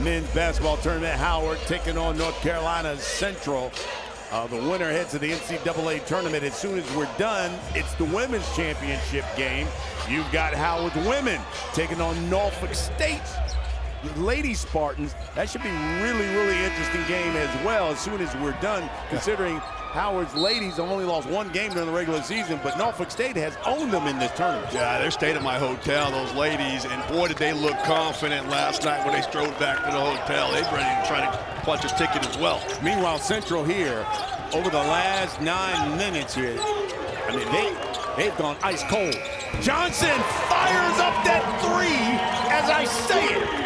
men's basketball tournament. Howard taking on North Carolina Central. The winner heads to the NCAA tournament. As soon as we're done, it's the women's championship game. You've got Howard's women taking on Norfolk State. Lady Spartans. That should be really, really interesting game as well as soon as we're done, considering Howard's ladies have only lost one game during the regular season, but Norfolk State has owned them in this tournament. Yeah, they're staying at my hotel, those ladies, and boy, did they look confident last night when they strode back to the hotel. They're ready to try to punch a ticket as well. Meanwhile, Central here, over the last 9 minutes here, I mean, they've gone ice cold. Johnson fires up that three as I say it.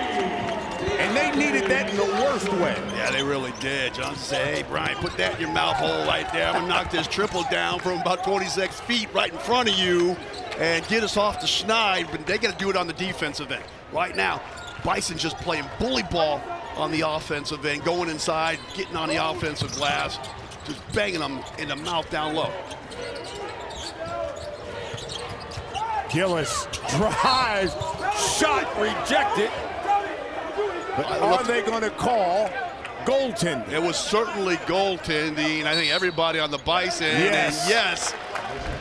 And they needed that in the worst way. Yeah, they really did. Johnson said, hey, Brian, put that in your mouth hole right there. I'm going to knock this triple down from about 26 feet right in front of you and get us off the schneid, but they got to do it on the defensive end. Right now, Bison's just playing bully ball on the offensive end, going inside, getting on the offensive glass, just banging them in the mouth down low. Gillis drives, shot rejected. But are they going to call goaltending? It was certainly goaltending. I think everybody on the Bison. Yes. And yes,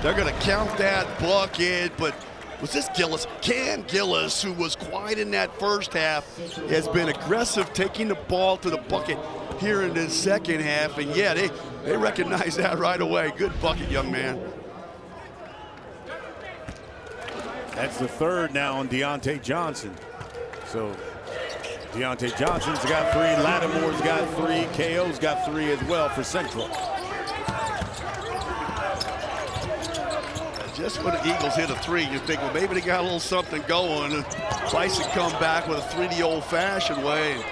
they're going to count that bucket. But was this Gillis? Cam Gillis, who was quiet in that first half, has been aggressive taking the ball to the bucket here in the second half. And yeah, they recognize that right away. Good bucket, young man. That's the third now on Deontay Johnson. So Deontay Johnson's got three, Lattimore's got three, KO's got three as well for Central. Just when the Eagles hit a three, you think, well, maybe they got a little something going. And Bison come back with a three the old-fashioned way. And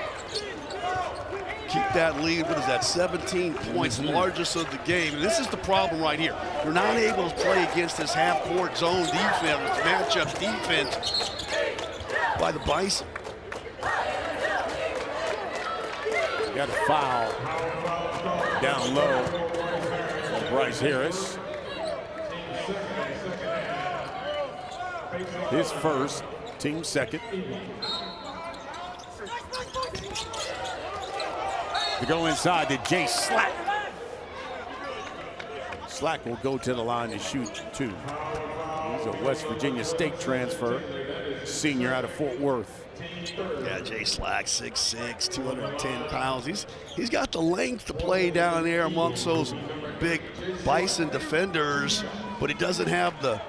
keep that lead. What is that? 17 points, largest of the game. And this is the problem right here. We're not able to play against this half-court zone defense, matchup defense by the Bison. Got a foul down low on Bryce Harris. His first, team second. To go inside to Jay Slack. Slack will go to the line to shoot two. He's a West Virginia State transfer, senior out of Fort Worth. Yeah, Jay Slack, 6'6", 210 pounds. He's got the length to play down there amongst those big Bison defenders, but he doesn't have the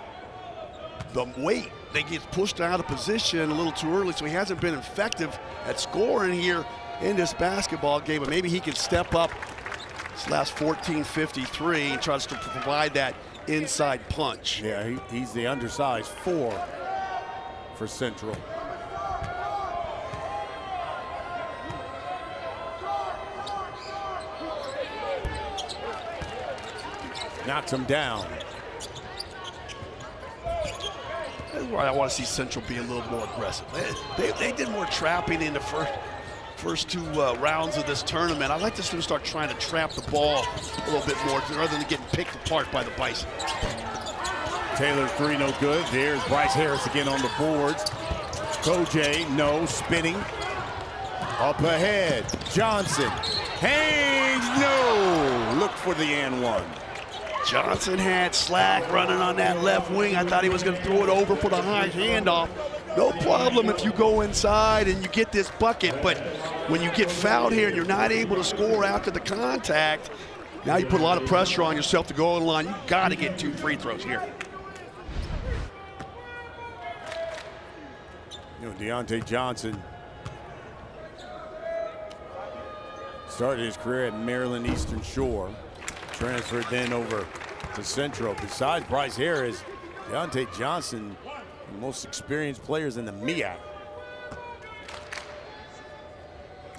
weight. They get pushed out of position a little too early, so he hasn't been effective at scoring here in this basketball game, but maybe he can step up this last 14:53 and tries to provide that inside punch. Yeah, he's the undersized 4 for Central. Knocks him down. That's where I want to see Central be a little more aggressive. They did more trapping in the first two rounds of this tournament. I'd like to see them start trying to trap the ball a little bit more rather than getting picked apart by the Bison. Taylor's three, no good. There's Bryce Harris again on the boards. Kojay, no, spinning. Up ahead, Johnson. Haynes, no. Look for the and one. Johnson had slack running on that left wing. I thought he was going to throw it over for the high handoff. No problem if you go inside and you get this bucket, but when you get fouled here and you're not able to score after the contact, now you put a lot of pressure on yourself to go on the line. You've got to get 2 free throws here. You know, Deontay Johnson started his career at Maryland Eastern Shore, transferred then over to Central. Besides Bryce Harris, Deontay Johnson, the most experienced players in the MEAC.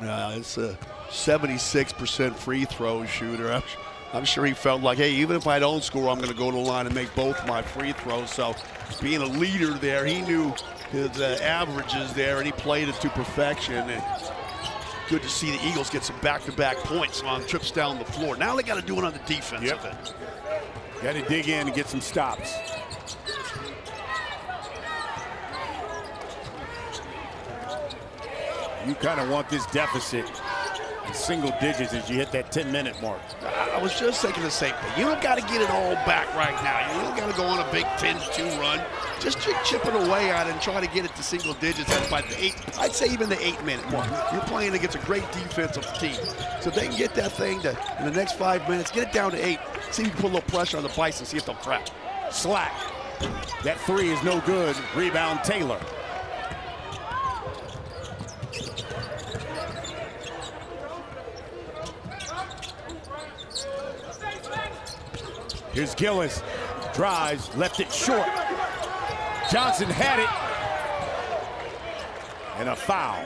It's a 76% free throw shooter. I'm sure he felt like, hey, even if I don't score, I'm going to go to the line and make both my free throws. So being a leader there, he knew his averages there, and he played it to perfection. And good to see the Eagles get some back-to-back points on trips down the floor. Now they got to do it on the defensive end. Got to dig in and get some stops. You kind of want this deficit in single digits as you hit that 10-minute mark. I was just thinking the same thing. You don't got to get it all back right now. You don't got to go on a big 10-2 run. Just chip it away at it and try to get it to single digits at about the 8. I'd say even the 8-minute mark. You're playing against a great defensive team. So if they can get that thing to, in the next 5 minutes, get it down to 8. See if you can put a little pressure on the Bison, see if they'll trap. Slack. That three is no good. Rebound Taylor. Here's Gillis, drives, left it short. Johnson had it, and a foul.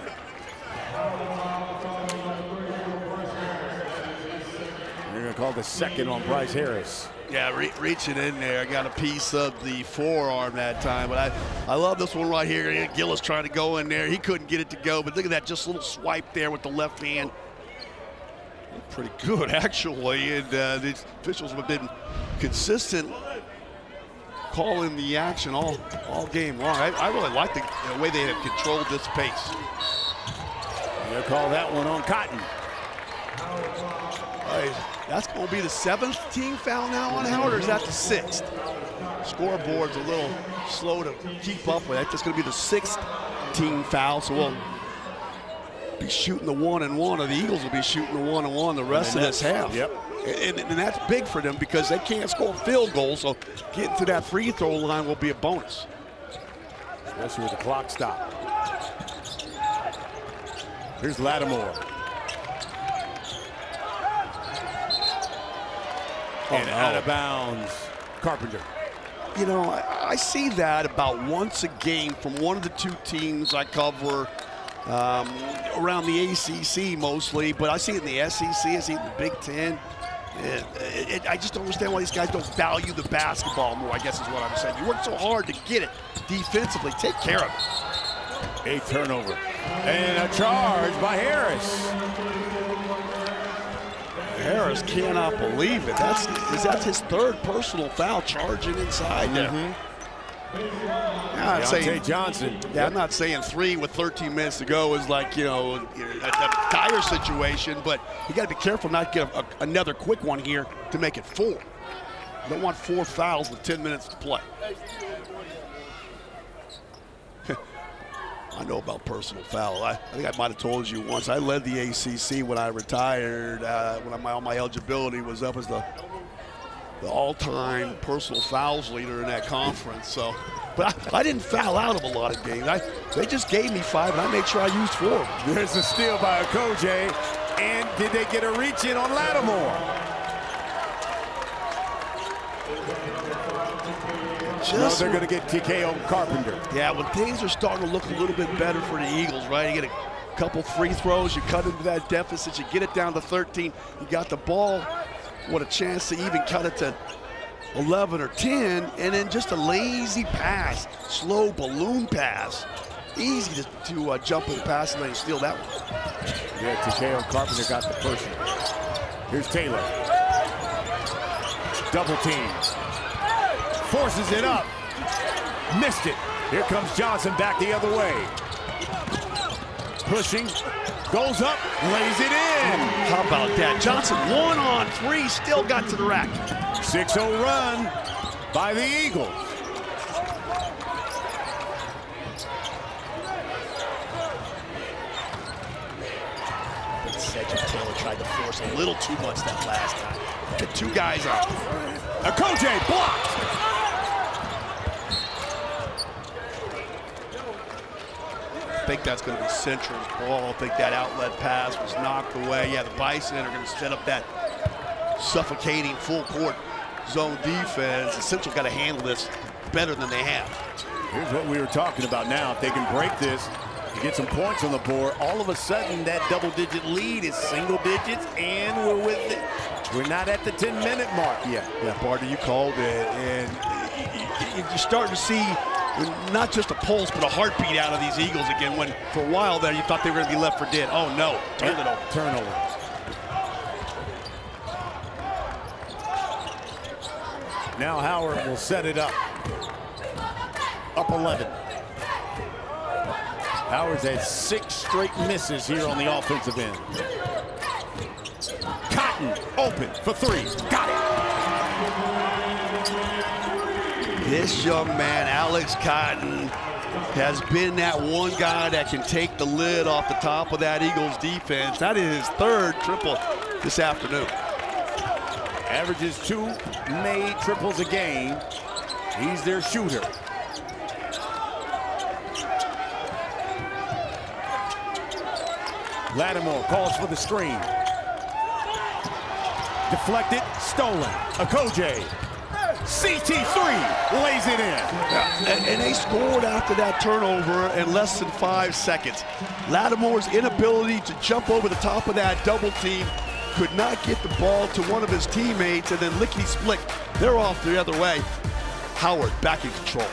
They're gonna call the second on Bryce Harris. Yeah, reaching in there, got a piece of the forearm that time, but I love this one right here. Gillis trying to go in there, he couldn't get it to go, but look at that, just a little swipe there with the left hand. Pretty good, actually, and these officials have been consistent calling the action all game long. I really like the way they have controlled this pace. They'll call that one on Cotton. That's going to be the 7th team foul now on Howard, or is that the 6th? Scoreboard's a little slow to keep up with that. That's going to be the 6th team foul, so we'll be shooting the 1-and-1, or the Eagles will be shooting the 1-and-1 the rest of this half. Yep. And that's big for them because they can't score field goals, so getting to that free throw line will be a bonus. Especially with the clock stop. Here's Lattimore. And out of bounds, Carpenter. You know, I see that about once a game from one of the two teams I cover around the ACC mostly, but I see it in the SEC, I see it in the Big Ten. I just don't understand why these guys don't value the basketball more, I guess is what I'm saying. You work so hard to get it defensively, take care of it. A turnover. And a charge by Harris. Harris cannot believe it. That's his 3rd personal foul, charging inside there. I'm saying Johnson. Yeah, I'm not saying 3 with 13 minutes to go is like, you know, a dire situation, but you got to be careful not to get another quick one here to make it 4. You don't want 4 fouls with 10 minutes to play. I know about personal foul. I think I might have told you once. I led the ACC when I retired. When my eligibility was up as the all-time personal fouls leader in that conference. So, but I didn't foul out of a lot of games. They just gave me 5, and I made sure I used 4. There's a steal by Kojay, and did they get a reach in on Lattimore? No, they're going to get TKO Carpenter. Yeah, when things are starting to look a little bit better for the Eagles, right? You get a couple free throws, you cut into that deficit, you get it down to 13, you got the ball. What a chance to even cut it to 11 or 10, and then just a lazy pass, slow balloon pass. Easy to jump in the pass and then steal that one. Yeah, Takeo Carpenter got the push. Here's Taylor. Double team. Forces it up. Missed it. Here comes Johnson back the other way. Pushing. Goes up. Lays it in. How about that? Johnson 1 on 3. Still got to the rack. 6-0 run by the Eagles. Cedric Taylor tried to force a little too much that last time. The 2 guys up. Okoje blocked. I think that's going to be Central's ball. I think that outlet pass was knocked away. Yeah, the Bison are going to set up that suffocating full court zone defense. And Central got to handle this better than they have. Here's what we were talking about now. If they can break this, get some points on the board, all of a sudden that double-digit lead is single digits, and we're with it. We're not at the 10-minute mark yet. Yeah, Barty, you called it, and you're starting to see not just a pulse, but a heartbeat out of these Eagles again, when for a while there you thought they were going to be left for dead. Oh, no. Turn it over. Turnover. Now Howard will set it up. Up 11. Howard's had 6 straight misses here on the offensive end. Cotton open for 3. Got it. This young man, Alex Cotton, has been that one guy that can take the lid off the top of that Eagles defense. That is his 3rd triple this afternoon. Averages 2 made triples a game. He's their shooter. Lattimore calls for the screen. Deflected, stolen. Okoje. CT3 lays it in. Yeah, and they scored after that turnover in less than 5 seconds. Lattimore's inability to jump over the top of that double team, could not get the ball to one of his teammates, and then lickety-split, they're off the other way. Howard back in control.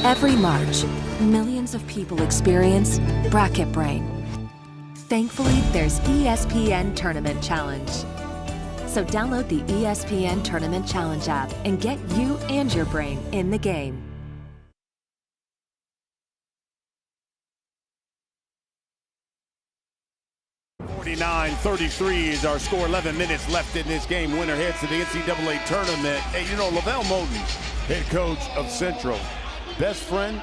Every March, millions of people experience bracket brain. Thankfully, there's ESPN Tournament Challenge. So download the ESPN Tournament Challenge app and get you and your brain in the game. .39-33 is our score. 11 minutes left in this game. Winner heads to the NCAA Tournament. Hey, you know, Lavelle Moten, head coach of Central. Best friend,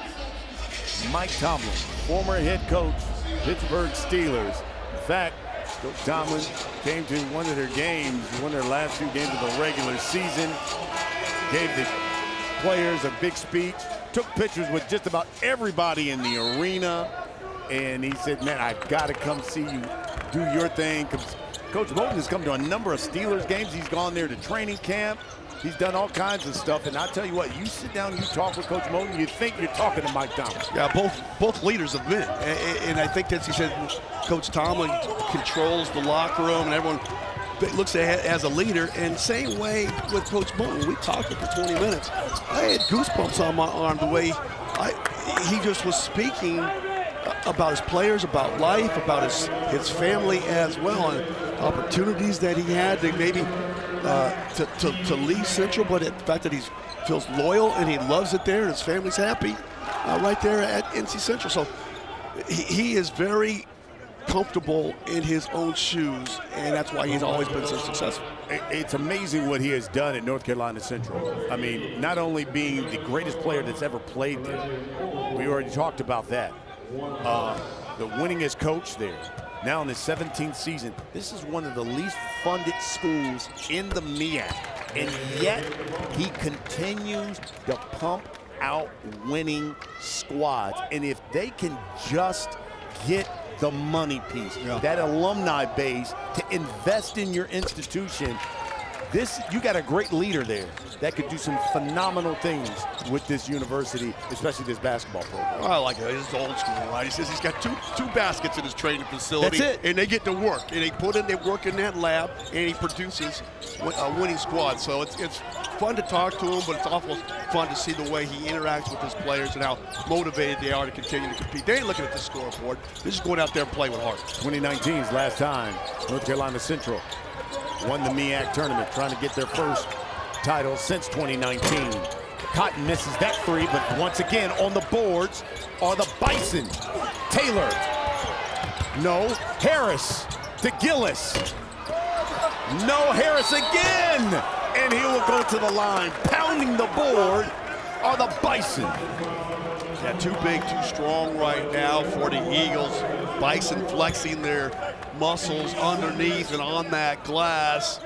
Mike Tomlin, former head coach, Pittsburgh Steelers. In fact, Coach Tomlin came to one of their games, one of their last 2 games of the regular season, gave the players a big speech, took pictures with just about everybody in the arena, and he said, man, I've got to come see you do your thing. Coach Moten has come to a number of Steelers games. He's gone there to training camp. He's done all kinds of stuff, and I'll tell you what, you sit down and you talk with Coach Moten, you think you're talking to Mike Tomlin. Yeah, both leaders have been, and I think that he said Coach Tomlin controls the locker room, and everyone looks at him as a leader. And same way with Coach Moten, we talked for 20 minutes. I had goosebumps on my arm the way he just was speaking about his players, about life, about his family as well, and opportunities that he had to maybe to leave Central, but the fact that he feels loyal and he loves it there and his family's happy right there at NC Central. So he is very comfortable in his own shoes, and that's why he's always been so successful. It's amazing what he has done at North Carolina Central. I mean, not only being the greatest player that's ever played there, we already talked about that. The winningest coach there. Now in his 17th season, this is one of the least funded schools in the MEAC, and yet he continues to pump out winning squads. And if they can just get the money piece, that alumni base to invest in your institution, you got a great leader there that could do some phenomenal things with this university, especially this basketball program. I like it. It's old school, right? He says he's got two baskets in his training facility. That's it. And they get to work. And they work in that lab, and he produces a winning squad. So it's fun to talk to him, but it's awful fun to see the way he interacts with his players and how motivated they are to continue to compete. They ain't looking at the scoreboard. They're just going out there and playing with heart. 2019's last time North Carolina Central won the MEAC tournament, trying to get their first title since 2019. Cotton misses that three, but once again on the boards are the Bison. Taylor, no. Harris to Gillis. No, Harris again! And he will go to the line. Pounding the board are the Bison. Yeah, too big, too strong right now for the Eagles. Bison flexing their muscles underneath and on that glass.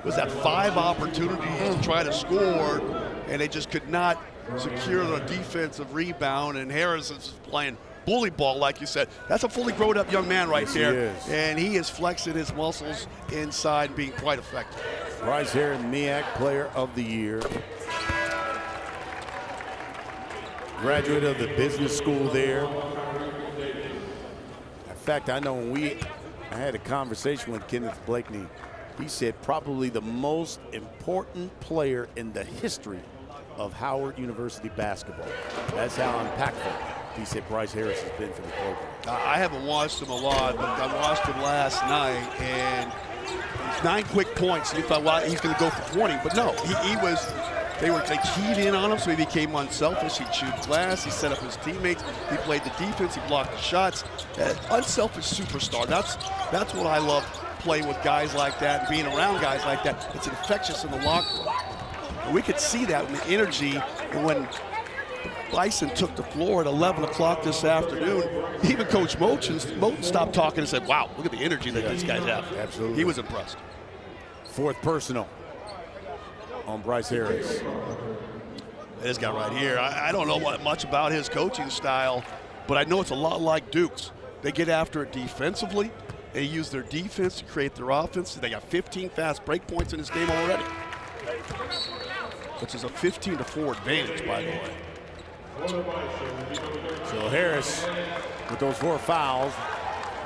Was that 5 opportunities to try to score, and they just could not secure the defensive rebound, and Harris is playing bully ball, like you said. That's a fully grown up young man right there, and he is flexing his muscles inside and being quite effective. Bryce Harris, MEAC Player of the Year. Graduate of the business school there. In fact, I know when I had a conversation with Kenneth Blakeney, he said probably the most important player in the history of Howard University basketball. That's how impactful he said Bryce Harris has been for the program. I haven't watched him a lot, but I watched him last night, and 9 quick points. You thought, well, he's going to go for 20, but no, they keyed in on him, so he became unselfish. He chewed glass, he set up his teammates, he played the defense, he blocked the shots. Unselfish superstar. That's what I love, playing with guys like that and being around guys like that. It's infectious in the locker room. And we could see that in the energy. And when Bison took the floor at 11 o'clock this afternoon, even Coach Moten stopped talking and said, wow, look at the energy that these guys have. Absolutely. He was impressed. 4th personal on Bryce Harris. This guy right here, I don't know much about his coaching style, but I know it's a lot like Duke's. They get after it defensively. They use their defense to create their offense. They got 15 fast break points in this game already, which is a 15-4 advantage, by the way. So Harris, with those 4 fouls,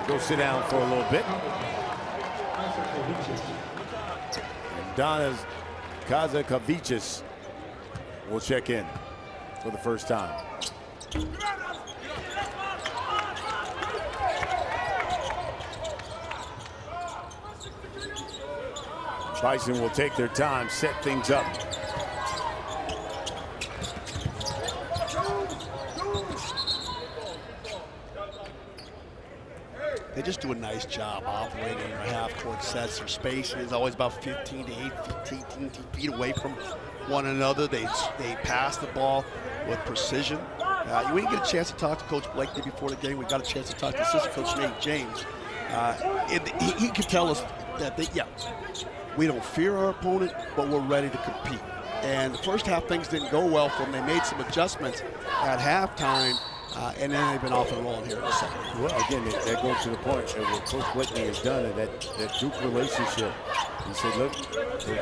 will go sit down for a little bit. And Donas Kazakavicius will check in for the first time. Bison will take their time, set things up. They just do a nice job operating their half-court sets. Their spacing is always about 15 to 18 feet away from one another. They pass the ball with precision. We didn't get a chance to talk to Coach Blakeney before the game. We got a chance to talk to assistant coach Nate James. He could tell us that we don't fear our opponent, but we're ready to compete. And the first half, things didn't go well for them. They made some adjustments at halftime, and then they've been off and rolling here in the second. Well, again, that goes to the point of what Coach Blakeney has done in that Duke relationship. He said, look,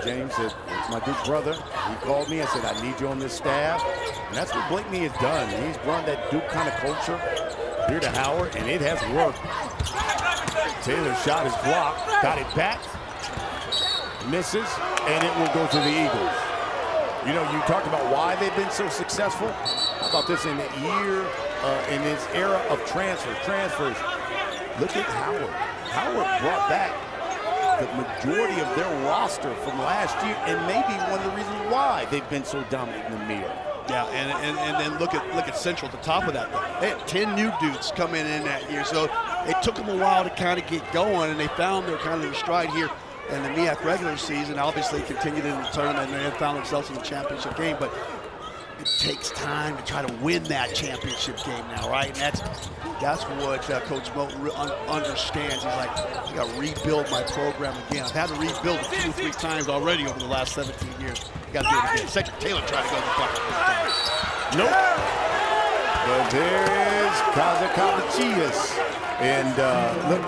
James said, it's my Duke brother. He called me and said, I need you on this staff. And that's what Blakeney has done. He's brought that Duke kind of culture here to Howard, and it has worked. Taylor's shot is blocked, got it back, misses, and it will go to the Eagles. You know, you talked about why they've been so successful. How about this in the year, in this era of transfers? Look at Howard. Howard brought back the majority of their roster from last year, and maybe one of the reasons why they've been so dominant in the MEAC. Yeah, and then look at Central at the top of that. They had 10 new dudes coming in that year, so it took them a while to kind of get going, and they found their kind of their stride here in the MEAC regular season. Obviously continued in the tournament, and they found themselves in the championship game, but it takes time to try to win that championship game now, right? And that's what Coach Moten understands. He's like, I got to rebuild my program again. I've had to rebuild it 2 or 3 times already over the last 17 years. You got to do it again. Second, Taylor tried to go to the bucket this time. Nope. But there is Kazakavicius. And look,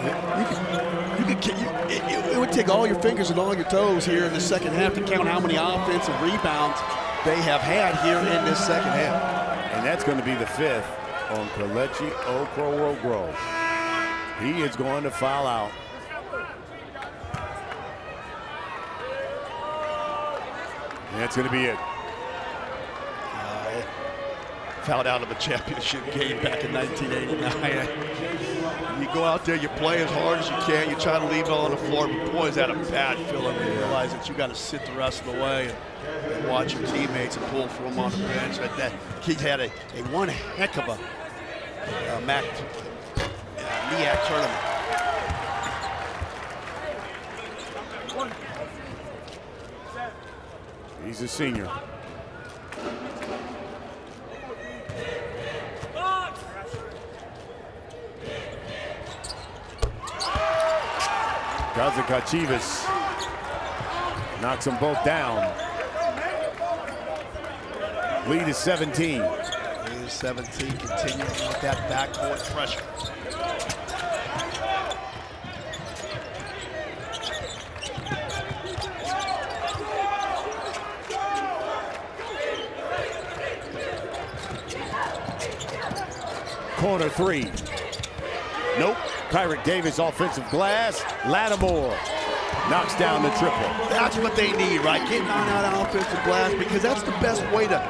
it would take all your fingers and all your toes here in the second half to count how many offensive rebounds they have had here in this second half. And that's going to be the 5th on Kelechi Okorowo. He is going to foul out. And that's going to be it. Fouled out of a championship game back in 1989. You go out there, you play as hard as you can, you try to leave it all on the floor, but boy, is that a bad feeling when you realize that you got to sit the rest of the way and watch your teammates and pull for them on the bench. That kid had a one heck of a MEAC tournament. He's a senior. Kazakachivas knocks them both down. Lead is 17. Lead is 17, continuing with that backcourt pressure. Corner 3. Nope. Kyrick Davis offensive glass. Lattimore knocks down the triple. That's what they need, right? Getting on that offensive glass, because that's the best way to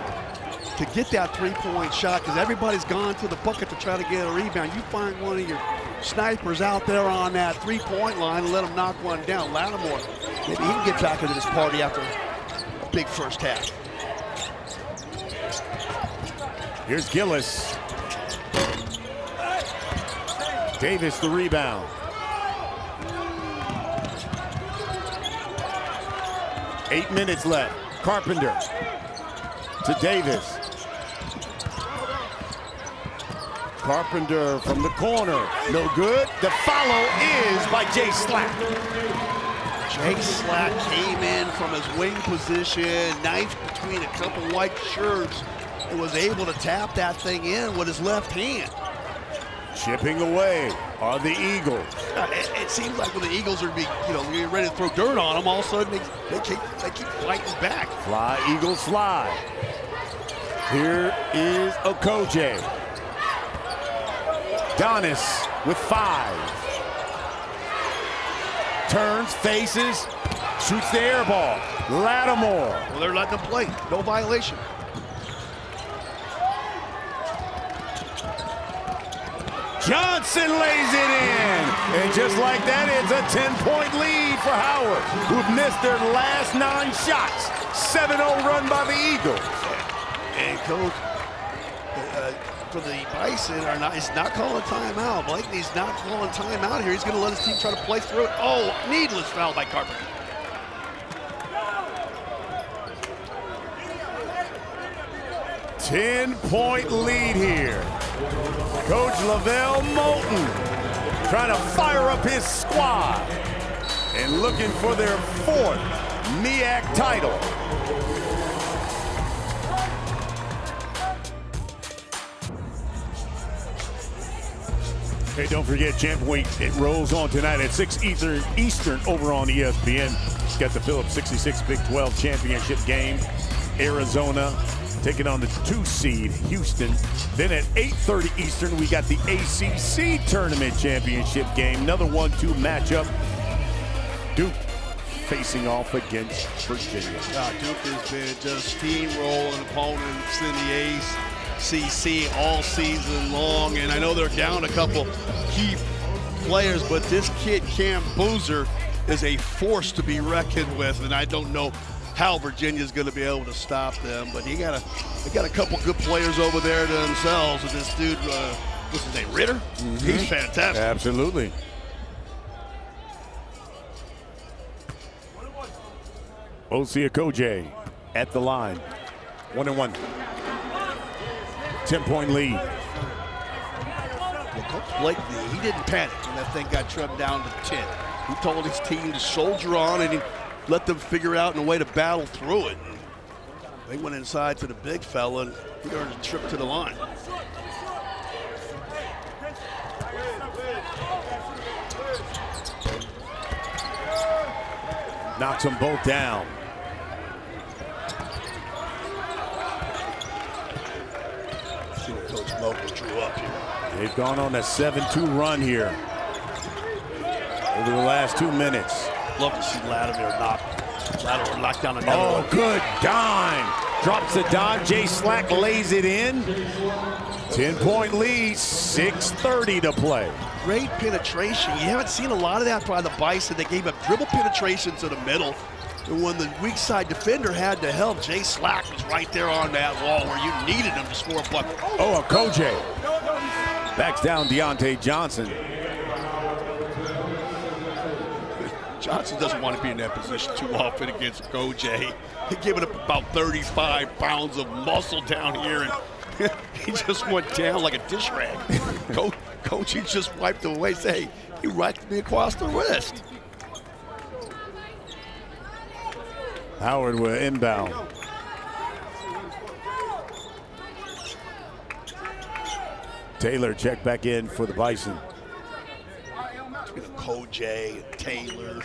get that three-point shot, because everybody's gone to the bucket to try to get a rebound. You find one of your snipers out there on that three-point line and let them knock one down. Lattimore, maybe he can get back into this party after a big first half. Here's Gillis. Davis the rebound. 8 minutes left. Carpenter to Davis. Carpenter from the corner. No good. The follow is by Jay Slack. Jay Slack came in from his wing position, knife between a couple white shirts, and was able to tap that thing in with his left hand. Chipping away are the Eagles. It seems like when the Eagles are getting ready to throw dirt on them, all of a sudden they keep fighting back. Fly, Eagles fly. Here is Okoje. Donis with 5. Turns, faces, shoots the air ball. Lattimore. Well, they're letting them play. No violation. Johnson lays it in. And just like that, it's a 10-point lead for Howard, who've missed their last 9 shots. 7-0 run by the Eagles. And Coach, for the Bison, he's not calling timeout. Blakeney's not calling timeout here. He's going to let his team try to play through it. Oh, needless foul by Carpenter. Ten-point lead here. Coach Lavelle Moulton trying to fire up his squad and looking for their 4th MEAC title. Hey, don't forget Champ Week. It rolls on tonight at 6 Eastern over on ESPN. It's got the Phillips 66 Big 12 Championship game. Arizona taking on the 2 seed Houston. Then at 8:30 Eastern, we got the ACC Tournament Championship game. Another 1-2 matchup. Duke facing off against Virginia. Duke has been just steamrolling opponents in the ACC all season long, and I know they're down a couple key players, but this kid Cam Boozer is a force to be reckoned with, and I don't know how Virginia's going to be able to stop them, but they got a couple good players over there to themselves. And this dude, what's his name, Ritter? Mm-hmm. He's fantastic. Absolutely. Osi Okoje at the line. 1-1. 10-point lead. Well, Coach Blakeney, he didn't panic when that thing got trimmed down to 10. He told his team to soldier on, and he let them figure out a way to battle through it. They went inside to the big fella, and he earned a trip to the line. Knocks them both down. See what Coach Mobley drew up here. They've gone on a 7-2 run here over the last 2 minutes. Love to see Latimer knock down another Oh, one. good dime. Drops the dime. Jay Slack lays it in. 10-point lead, 6:30 to play. Great penetration. You haven't seen a lot of that by the Bison. They gave up dribble penetration to the middle. And when the weak side defender had to help, Jay Slack was right there on that wall where you needed him to score a bucket. Oh, a Kojay. Backs down Deontay Johnson. Johnson doesn't want to be in that position too often against Kojay. He's giving up about 35 pounds of muscle down here, and he just went down like a dish rag. Coach, he just wiped it away. Say, he racked me across the wrist. Howard will inbound. Taylor check back in for the Bison. Kojay, Taylor,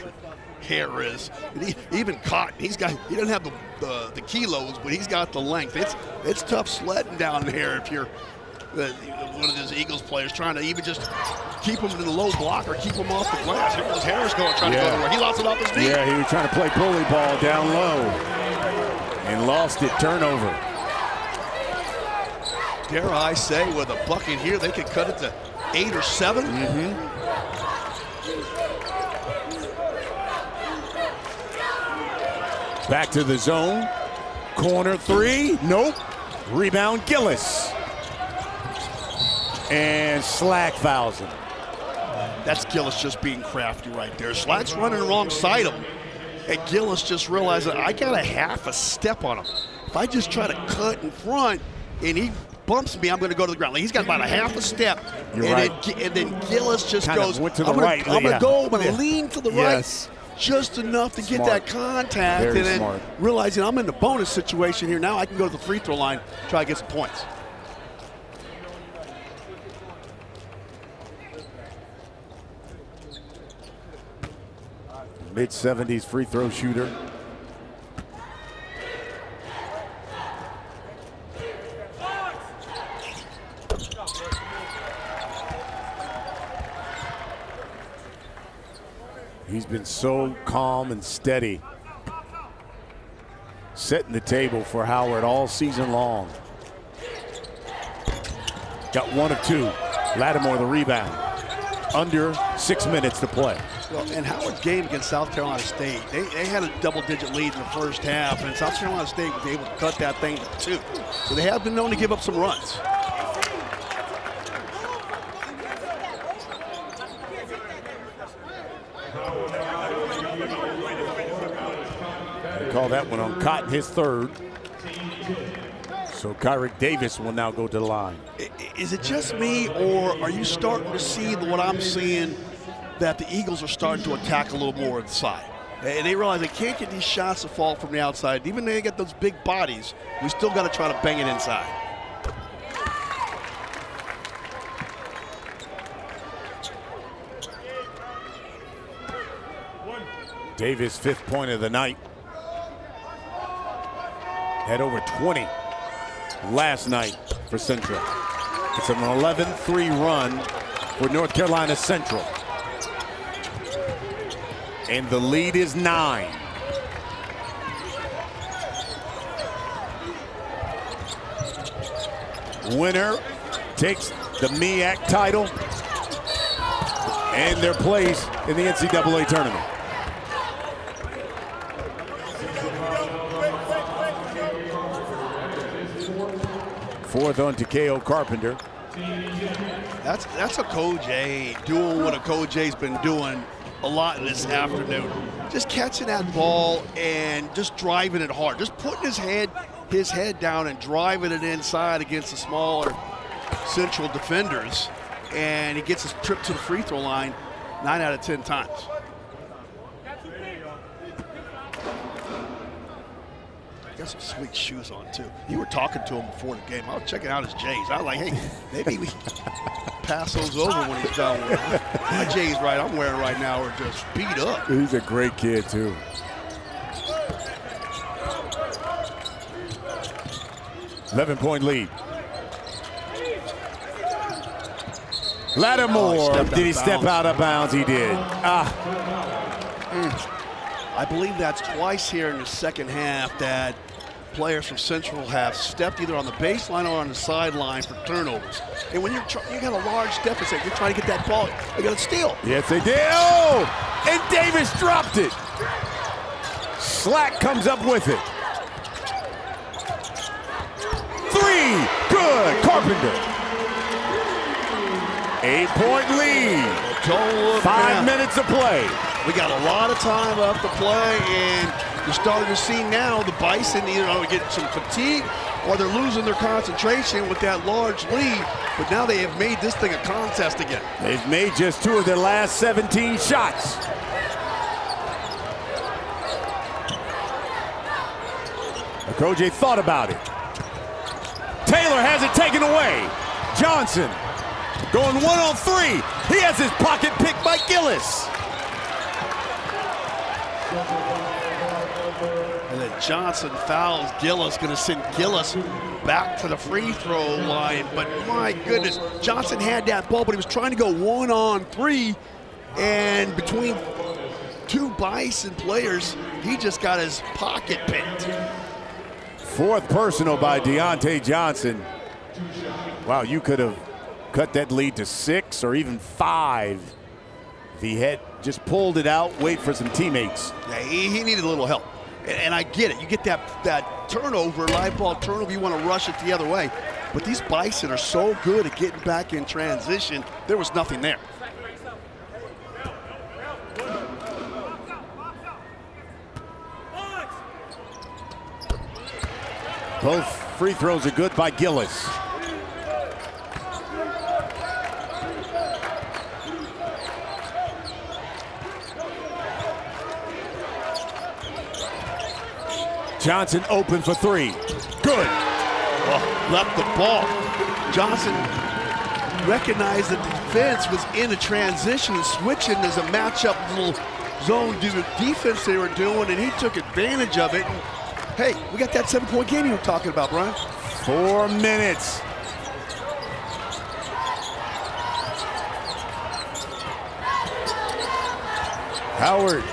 Harris, and even Cotton. He doesn't have the kilos, but he's got the length. It's tough sledding down there if you're one of those Eagles players trying to even just keep him in the low block or keep him off the glass. Here goes Harris trying to go to where he lost it off his knee. Yeah, he was trying to play bully ball down low and lost it. Turnover. Dare I say, with a bucket here, they could cut it to 8 or 7. Back to the zone. Corner three. Nope. Rebound Gillis. And Slack fouls him. That's Gillis just being crafty right there. Slack's running alongside him. And Gillis just realized that I got a half a step on him. If I just try to cut in front and he bumps me, I'm going to go to the ground. Like, he's got about a half a step. You're and right. Then Gillis just kind goes, went to the I'm going right. to lean to the right. Just enough to get that contact. Very and then smart. realizing I'm in the bonus situation here. Now I can go to the free throw line, try to get some points. Mid-70s free throw shooter. He's been so calm and steady, setting the table for Howard all season long. Got 1 of 2. Lattimore the rebound. Under 6 minutes to play. Well, in Howard's game against South Carolina State, they had a double-digit lead in the first half, and South Carolina State was able to cut that thing to 2. So they have been known to give up some runs. Call that one on Cotton, his third. So Kyrick Davis will now go to the line. Is it just me, or are you starting to see what I'm seeing, that the Eagles are starting to attack a little more inside? And they realize they can't get these shots to fall from the outside. Even though they get those big bodies, we still got to try to bang it inside. Davis' 5th point of the night. Had over 20 last night for Central. It's an 11-3 run for North Carolina Central. And the lead is 9. Winner takes the MEAC title and their place in the NCAA tournament. Fourth on Takeo Carpenter. That's a Kojay doing what a Kojay's been doing a lot this afternoon. Just catching that ball and just driving it hard. Just putting his head down and driving it inside against the smaller Central defenders. And he gets his trip to the free throw line 9 out of 10 times. Got some sweet shoes on too. You were talking to him before the game. I was checking out his J's. I was like, hey, maybe we pass those over when he's done with them. My J's I'm wearing right now are just beat up. He's a great kid too. 11-point lead. Lattimore, did he step out of bounds? He did. I believe that's twice here in the second half that players from Central have stepped either on the baseline or on the sideline for turnovers. And when you got a large deficit, you're trying to get that ball, you got to steal. Yes, they did. Oh, and Davis dropped it. Slack comes up with it. 3, good, Carpenter. 8-point lead. 5 minutes of play. We got a lot of time left to play, and you're starting to see now the Bison either get some fatigue or they're losing their concentration with that large lead. But now they have made this thing a contest again. They've made just 2 of their last 17 shots. Okoje thought about it. Taylor has it taken away. Johnson going 1-on-3. He has his pocket picked by Gillis. And then Johnson fouls Gillis, going to send Gillis back to the free throw line. But my goodness, Johnson had that ball, but he was trying to go 1-on-3. And between 2 Bison players, he just got his pocket picked. 4th personal by Deontay Johnson. Wow, you could have cut that lead to 6 or even 5 if he had just pulled it out, wait for some teammates. Yeah, he needed a little help. And I get it. You get that turnover, live ball turnover, you want to rush it the other way. But these Bison are so good at getting back in transition, there was nothing there. Both free throws are good by Gillis. Johnson open for 3. Good. Oh, left the ball. Johnson recognized that the defense was in a transition and switching as a matchup little zone defense they were doing, and he took advantage of it. And, hey, we got that 7-point game you were talking about, Brian. 4 minutes. Howard,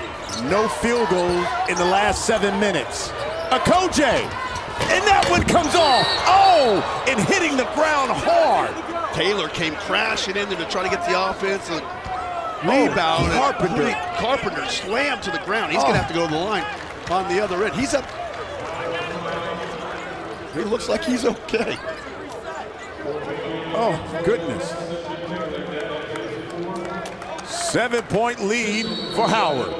no field goals in the last 7 minutes. Okoje, and that one comes off. Oh, and hitting the ground hard. Taylor came crashing in there to try to get the offensive rebound. Oh, Carpenter slammed to the ground. He's going to have to go to the line on the other end. He's up. He looks like he's okay. Oh, goodness. 7-point lead for Howard.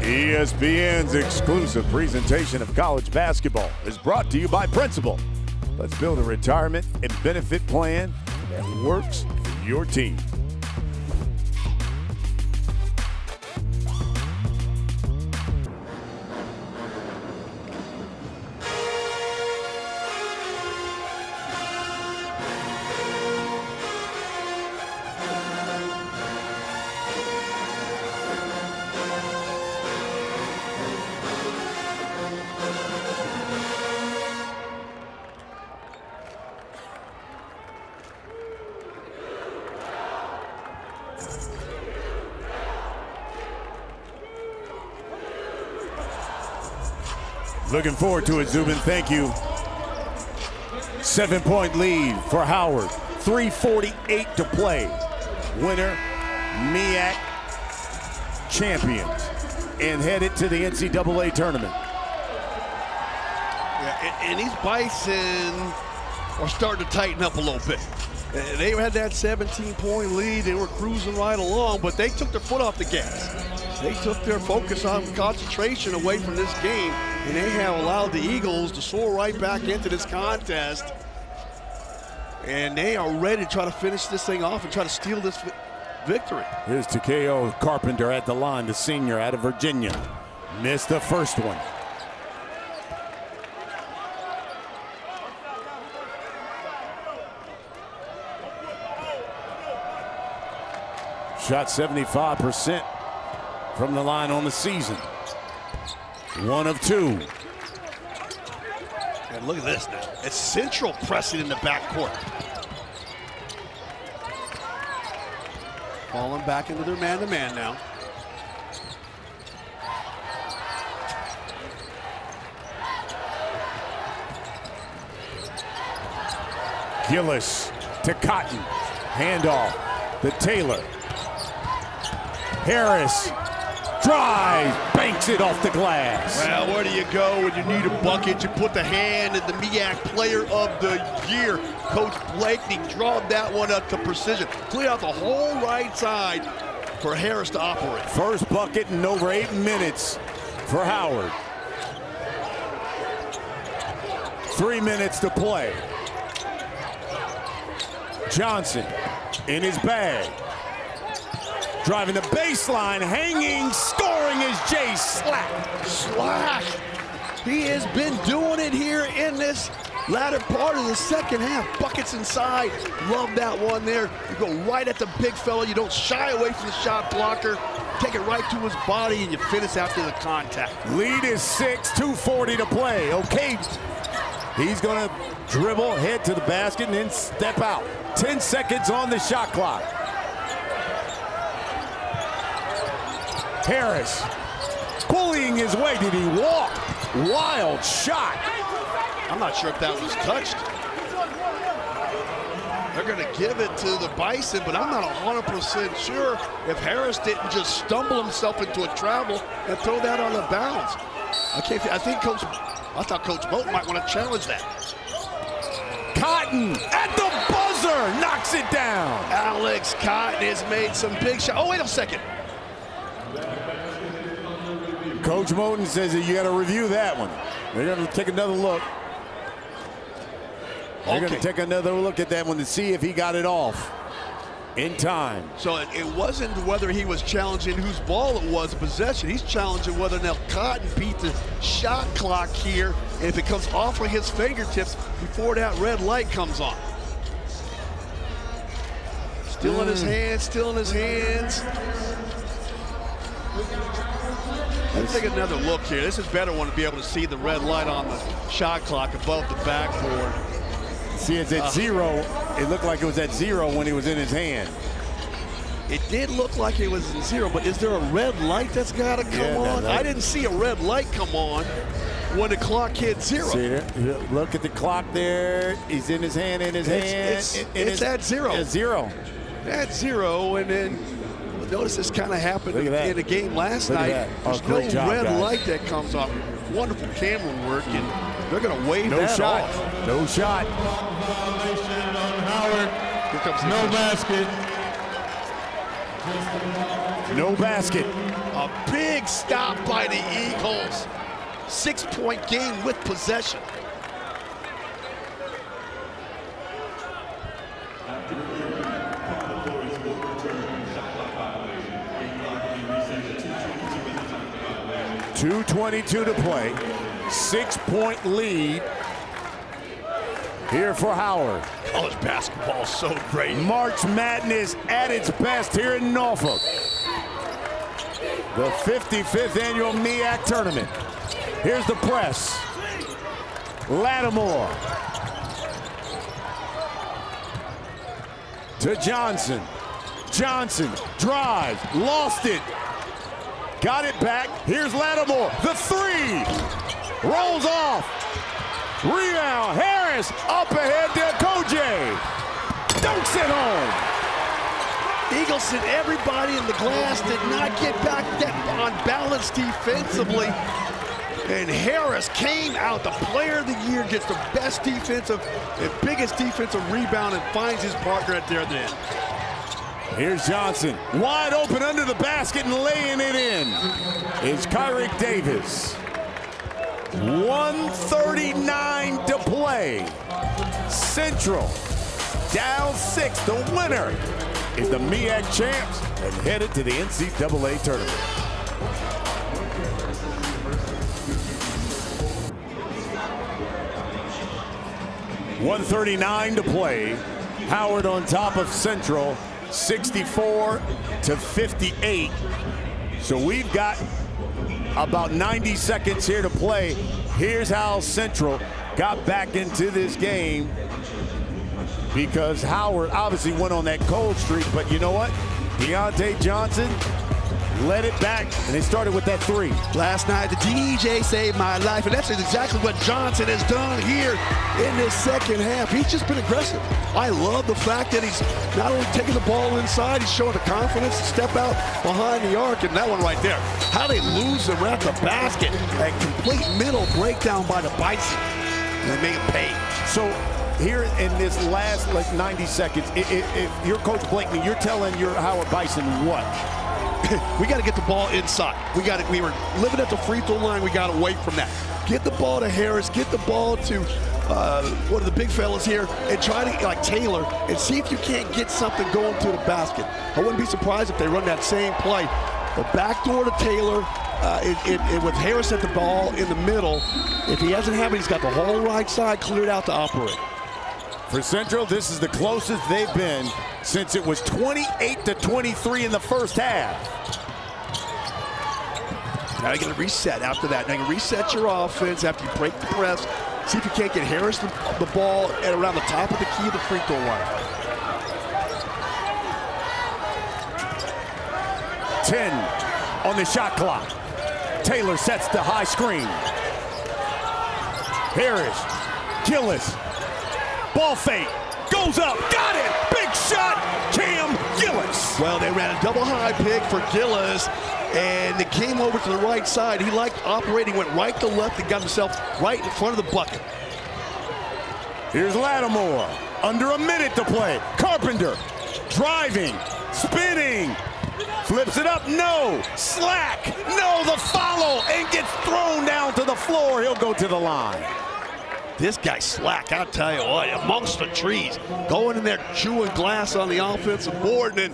ESPN's exclusive presentation of college basketball is brought to you by Principal. Let's build a retirement and benefit plan that works for your team. Looking forward to it, Zubin. Thank you. 7-point lead for Howard. 3:48 to play. Winner, MEAC champions, and headed to the NCAA Tournament. Yeah, and these Bison are starting to tighten up a little bit. They had that 17-point lead. They were cruising right along, but they took their foot off the gas. They took their focus on concentration away from this game, and they have allowed the Eagles to soar right back into this contest. And they are ready to try to finish this thing off and try to steal this victory. Here's Takeo Carpenter at the line, the senior out of Virginia. Missed the first one. Shot 75% from the line on the season. 1 of 2. And And look at this now. It's Central pressing in the backcourt. Falling back into their man-to-man now. Gillis to Cotton. Handoff to Taylor. Harris drives, banks it off the glass. Well, where do you go when you need a bucket? You put the hand in the MEAC Player of the Year. Coach Blakeney drove that one up to precision. Cleared out the whole right side for Harris to operate. First bucket in over 8 minutes for Howard. 3 minutes to play. Johnson in his bag. Driving the baseline, hanging, scoring is Jay Slack. Slack. He has been doing it here in this latter part of the second half. Buckets inside. Love that one there. You go right at the big fella. You don't shy away from the shot blocker. Take it right to his body, and you finish after the contact. Lead is 6, 2:40 to play. Okay, he's going to dribble, head to the basket, and then step out. 10 seconds on the shot clock. Harris bullying his way. Did he walk? Wild shot. I'm not sure if that was touched. They're going to give it to the Bison, but I'm not 100% sure if Harris didn't just stumble himself into a travel and throw that on the bounce. I thought Coach Moat might want to challenge that. Cotton at the buzzer knocks it down. Alex Cotton has made some big shots. Oh, wait a second. Coach Moten says that you got to review that one. They're going to take another look. They're going to take another look at that one to see if he got it off in time. So it wasn't whether he was challenging whose ball it was, possession. He's challenging whether now Cotton beat the shot clock here, and if it comes off of his fingertips before that red light comes on. Still in his hands, still in his hands. Let's take another look here. This is better one to be able to see the red light on the shot clock above the backboard. See, it's at 0. It looked like it was at 0 when he was in his hand. It did look like it was 0, but is there a red light that's got to come on? I didn't see a red light come on when the clock hit 0. See there? Look at the clock there. He's in his hand, hand. It's at 0. At 0. At 0, and then notice this kind of happened in the game last night. There's no red light that comes off. Wonderful camera work, and they're going to wave that off. No shot. Violation on Howard. Here comes no basket. No basket. A big stop by the Eagles. 6-point game with possession. .222 to play. 6-point lead here for Howard. College basketball is so great. March Madness at its best here in Norfolk. The 55th annual MEAC Tournament. Here's the press. Lattimore to Johnson. Johnson drives, lost it. Got it back. Here's Lattimore. The 3 rolls off. Rebound. Harris up ahead to Kojay. Dunks it home. Eagles and everybody in the glass did not get back on balance defensively. And Harris came out the player of the year, gets the best defensive and biggest defensive rebound and finds his partner at the end. Here's Johnson, wide open under the basket and laying it in. Is Kyrick Davis. 1:39 to play. Central down 6. The winner is the MEAC champs and headed to the NCAA Tournament. .139 to play. Howard on top of Central. 64 to 58. So we've got about 90 seconds here to play. Here's how Central got back into this game because Howard obviously went on that cold streak, but you know what? Deontay Johnson led it back, and they started with that three. Last night, the DJ saved my life, and that's exactly what Johnson has done here in this second half. He's just been aggressive. I love the fact that he's not only taking the ball inside, he's showing the confidence to step out behind the arc, and that one right there. How they lose him at the basket. A complete middle breakdown by the Bison, and they make it pay. So here in this last 90 seconds, if you're Coach Blakeney, you're telling your Howard Bison what? We got to get the ball inside. We were living at the free throw line. We got away from that. Get the ball to Harris. Get the ball to one of the big fellas here, and try to like Taylor, and see if you can't get something going to the basket. I wouldn't be surprised if they run that same play. The back door to Taylor, with Harris at the ball in the middle. If he hasn't had it, he's got the whole right side cleared out to operate. For Central, this is the closest they've been since it was 28-23 in the first half. Now you're going to reset after that. Now you reset your offense after you break the press. See if you can't get Harris the ball at around the top of the key of the free throw line. 10 on the shot clock. Taylor sets the high screen. Harris, Gillis, ball fake, goes up, got it, big shot, Cam Gillis. Well, they ran a double high pick for Gillis, and it came over to the right side. He liked operating, went right to left, and got himself right in front of the bucket. Here's Lattimore, under a minute to play. Carpenter, driving, spinning, flips it up, no, slack, no, the follow, and gets thrown down to the floor. He'll go to the line. This guy Slack, I'll tell you what, amongst the trees, going in there chewing glass on the offensive board. And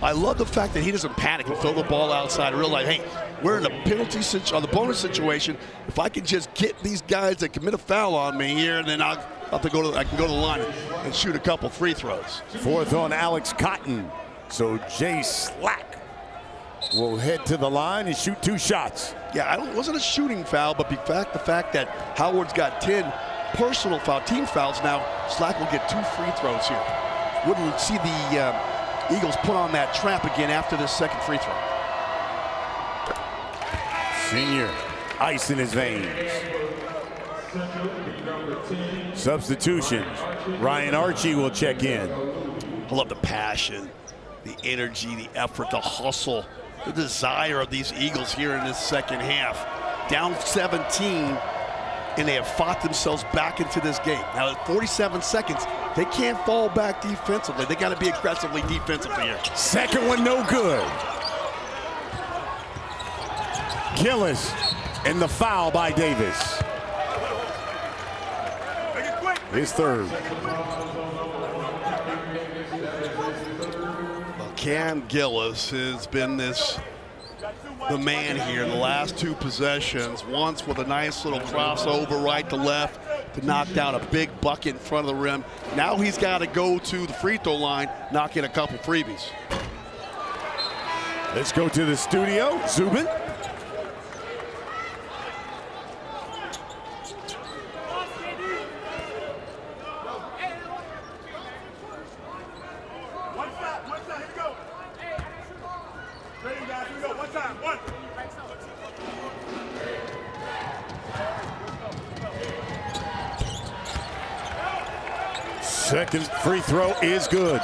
I love the fact that he doesn't panic and throw the ball outside and realize, hey, we're in a penalty situation, the bonus situation. If I can just get these guys that commit a foul on me here, then I can go to the line and shoot a couple free throws. Fourth on Alex Cotton. So Jay Slack will head to the line and shoot 2 shots. Yeah, it wasn't a shooting foul, but the fact that Howard's got 10 personal team fouls now, Slack will get 2 free throws here. Wouldn't see the Eagles put on that trap again after this second free throw. Senior, ice in his veins. Substitutions. Ryan Archie will check in. I love the passion, the energy, the effort, the hustle, the desire of these Eagles here in this second half. Down 17, and they have fought themselves back into this game. Now at 47 seconds, they can't fall back defensively. They got to be aggressively defensively here. Second one no good. Gillis and the foul by Davis. His third. Well, Cam Gillis has been the man here in the last 2 possessions. Once with a nice little crossover right to left to knock down a big bucket in front of the rim. Now he's got to go to the free throw line, knock in a couple freebies. Let's go to the studio. Zubin. Second free throw is good.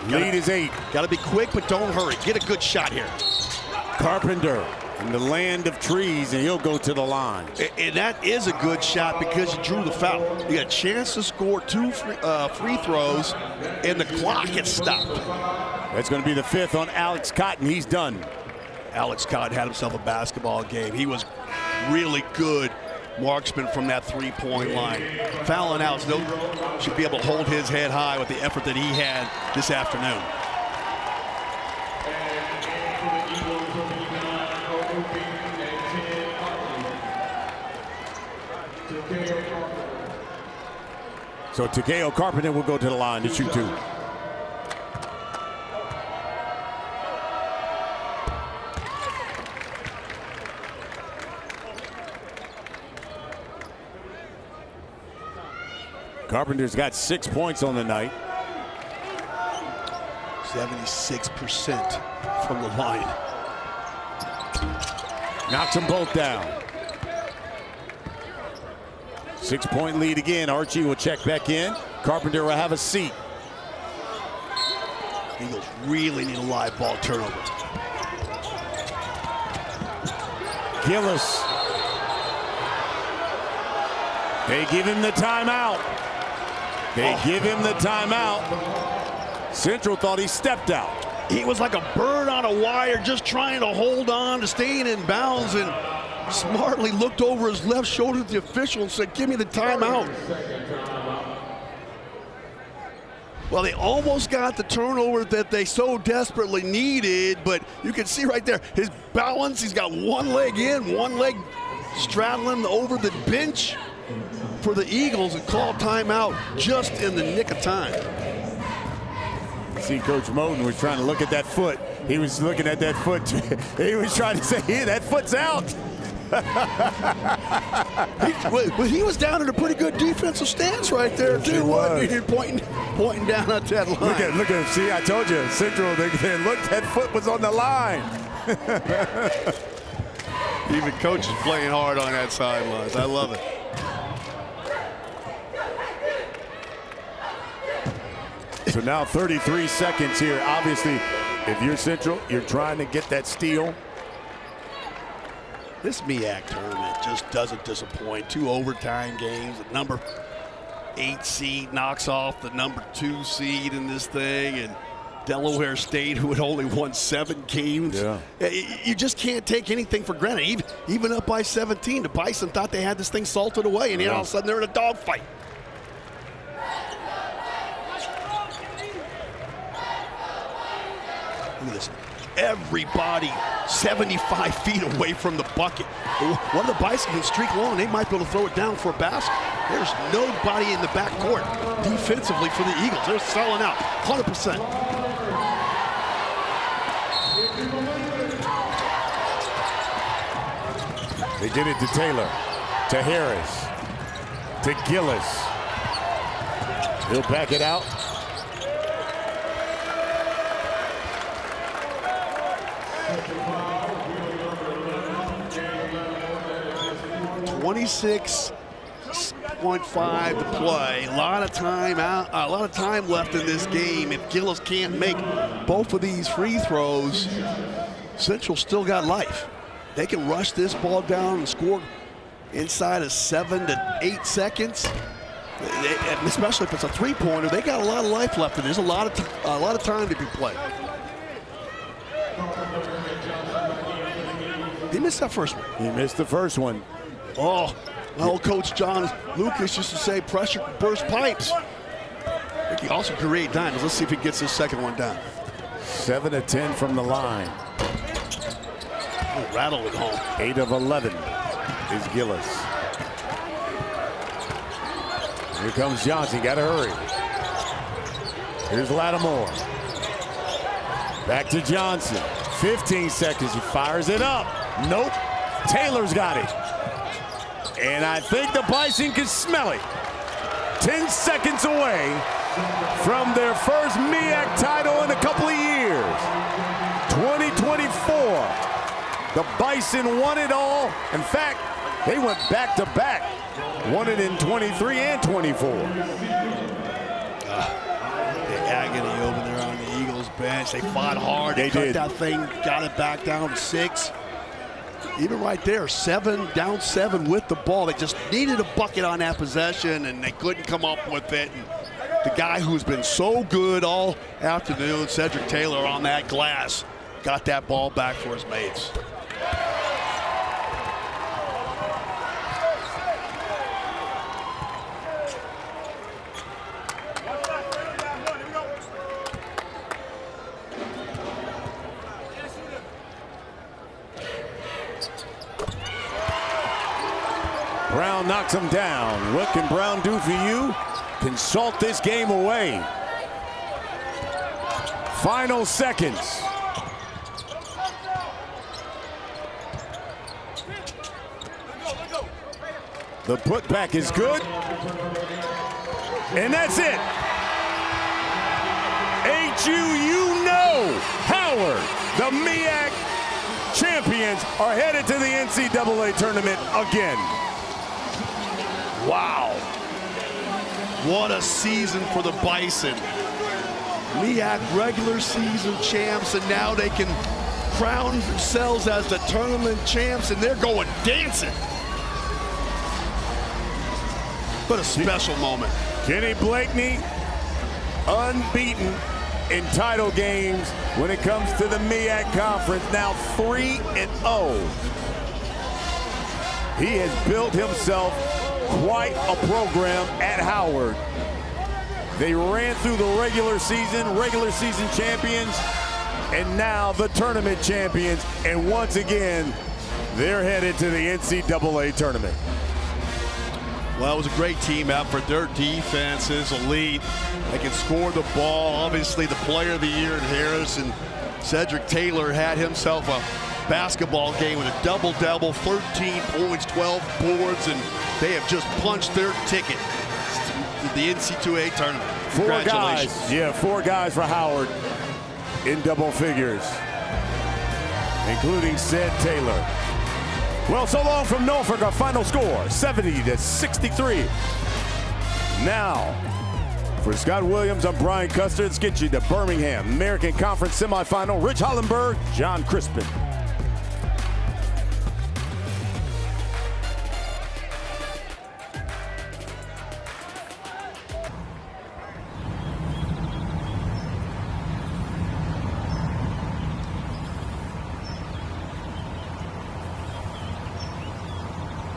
Lead is 8. Got to be quick, but don't hurry. Get a good shot here. Carpenter in the land of trees, and he'll go to the line. And that is a good shot because you drew the foul. You got a chance to score 2 free throws, and the clock gets stopped. That's going to be the 5th on Alex Cotton. He's done. Alex Cotton had himself a basketball game. He was really good marksman from that 3-point line. Fouling out, should be able to hold his head high with the effort that he had this afternoon. So Takeo Carpenter will go to the line to shoot 2. Carpenter's got 6 points on the night. 76% from the line. Knocks them both down. 6-point lead again. Archie will check back in. Carpenter will have a seat. Eagles really need a live ball turnover. Gillis. They give him the timeout. They give him the timeout. Central thought he stepped out. He was like a bird on a wire, just trying to hold on to staying in bounds, and smartly looked over his left shoulder at the official and said, "Give me the timeout." Well, they almost got the turnover that they so desperately needed, but you can see right there his balance. He's got one leg in, one leg straddling over the bench for the Eagles, and called timeout just in the nick of time. See, Coach Moten was trying to look at that foot. He was looking at that foot. He was trying to say, "Hey, that foot's out." He was down in a pretty good defensive stance right there, too. Pointing down at that line. Look at him. See, I told you, Central, they looked, that foot was on the line. Even coach is playing hard on that sidelines. I love it. So now 33 seconds here. Obviously, if you're Central, you're trying to get that steal. This MEAC tournament just doesn't disappoint. 2 overtime games. The number 8 seed knocks off the number 2 seed in this thing, and Delaware State, who had only won 7 games. Yeah. You just can't take anything for granted. Even up by 17, the Bison thought they had this thing salted away, and then all of a sudden they're in a dogfight. Look at this. Everybody 75 feet away from the bucket. One of the Bison can streak long. They might be able to throw it down for a basket. There's nobody in the backcourt defensively for the Eagles. They're selling out 100%. They did it to Taylor, to Harris, to Gillis. He'll back it out. .5 to play. A lot of time left in this game. If Gillis can't make both of these free throws, Central still got life. They can rush this ball down and score inside of 7 to 8 seconds. Especially if it's a three-pointer, they got a lot of life left, and there's a lot of time to be played. He missed that first one. He missed the first one. Oh, my old coach John Lucas used to say pressure burst pipes. I think he also create diamonds. Let's see if he gets this second one down. 7 of 10 from the line. Oh, rattle it home. 8 of 11 is Gillis. Here comes Johnson. Got to hurry. Here's Lattimore. Back to Johnson. 15 seconds. He fires it up. Nope. Taylor's got it. And I think the Bison can smell it. 10 seconds away from their first MEAC title in a couple of years. 2024. The Bison won it all. In fact, they went back-to-back. Won it in 23 and 24. The agony over there on the Eagles bench. They fought hard. They cut that thing, got it back down to 6. Even right there, down 7 with the ball. They just needed a bucket on that possession, and they couldn't come up with it. And the guy who's been so good all afternoon, Cedric Taylor, on that glass, got that ball back for his mates. Brown knocks him down. What can Brown do for you? Consult this game away. Final seconds. The putback is good. And that's it. Howard, the MEAC champions, are headed to the NCAA tournament again. Wow. What a season for the Bison. MEAC regular season champs, and now they can crown themselves as the tournament champs, and they're going dancing. What a special moment. Kenny Blakeney, unbeaten in title games when it comes to the MEAC Conference, now 3-0. He has built himself quite a program at Howard. They ran through the regular season champions, and now the tournament champions. And once again, they're headed to the NCAA tournament. Well, it was a great team effort. Their defense is elite. They can score the ball. Obviously, the player of the year in Harris, and Cedric Taylor had himself a basketball game with a double-double, 13 points, 12 boards, and they have just punched their ticket to the NCAA tournament. Congratulations. Four guys for Howard in double figures, including Ced Taylor. Well, so long from Norfolk. Our final score, 70-63. Now, for Scott Williams, I'm Brian Custer. Let's get you to Birmingham American Conference semifinal. Rich Hollenberg, John Crispin.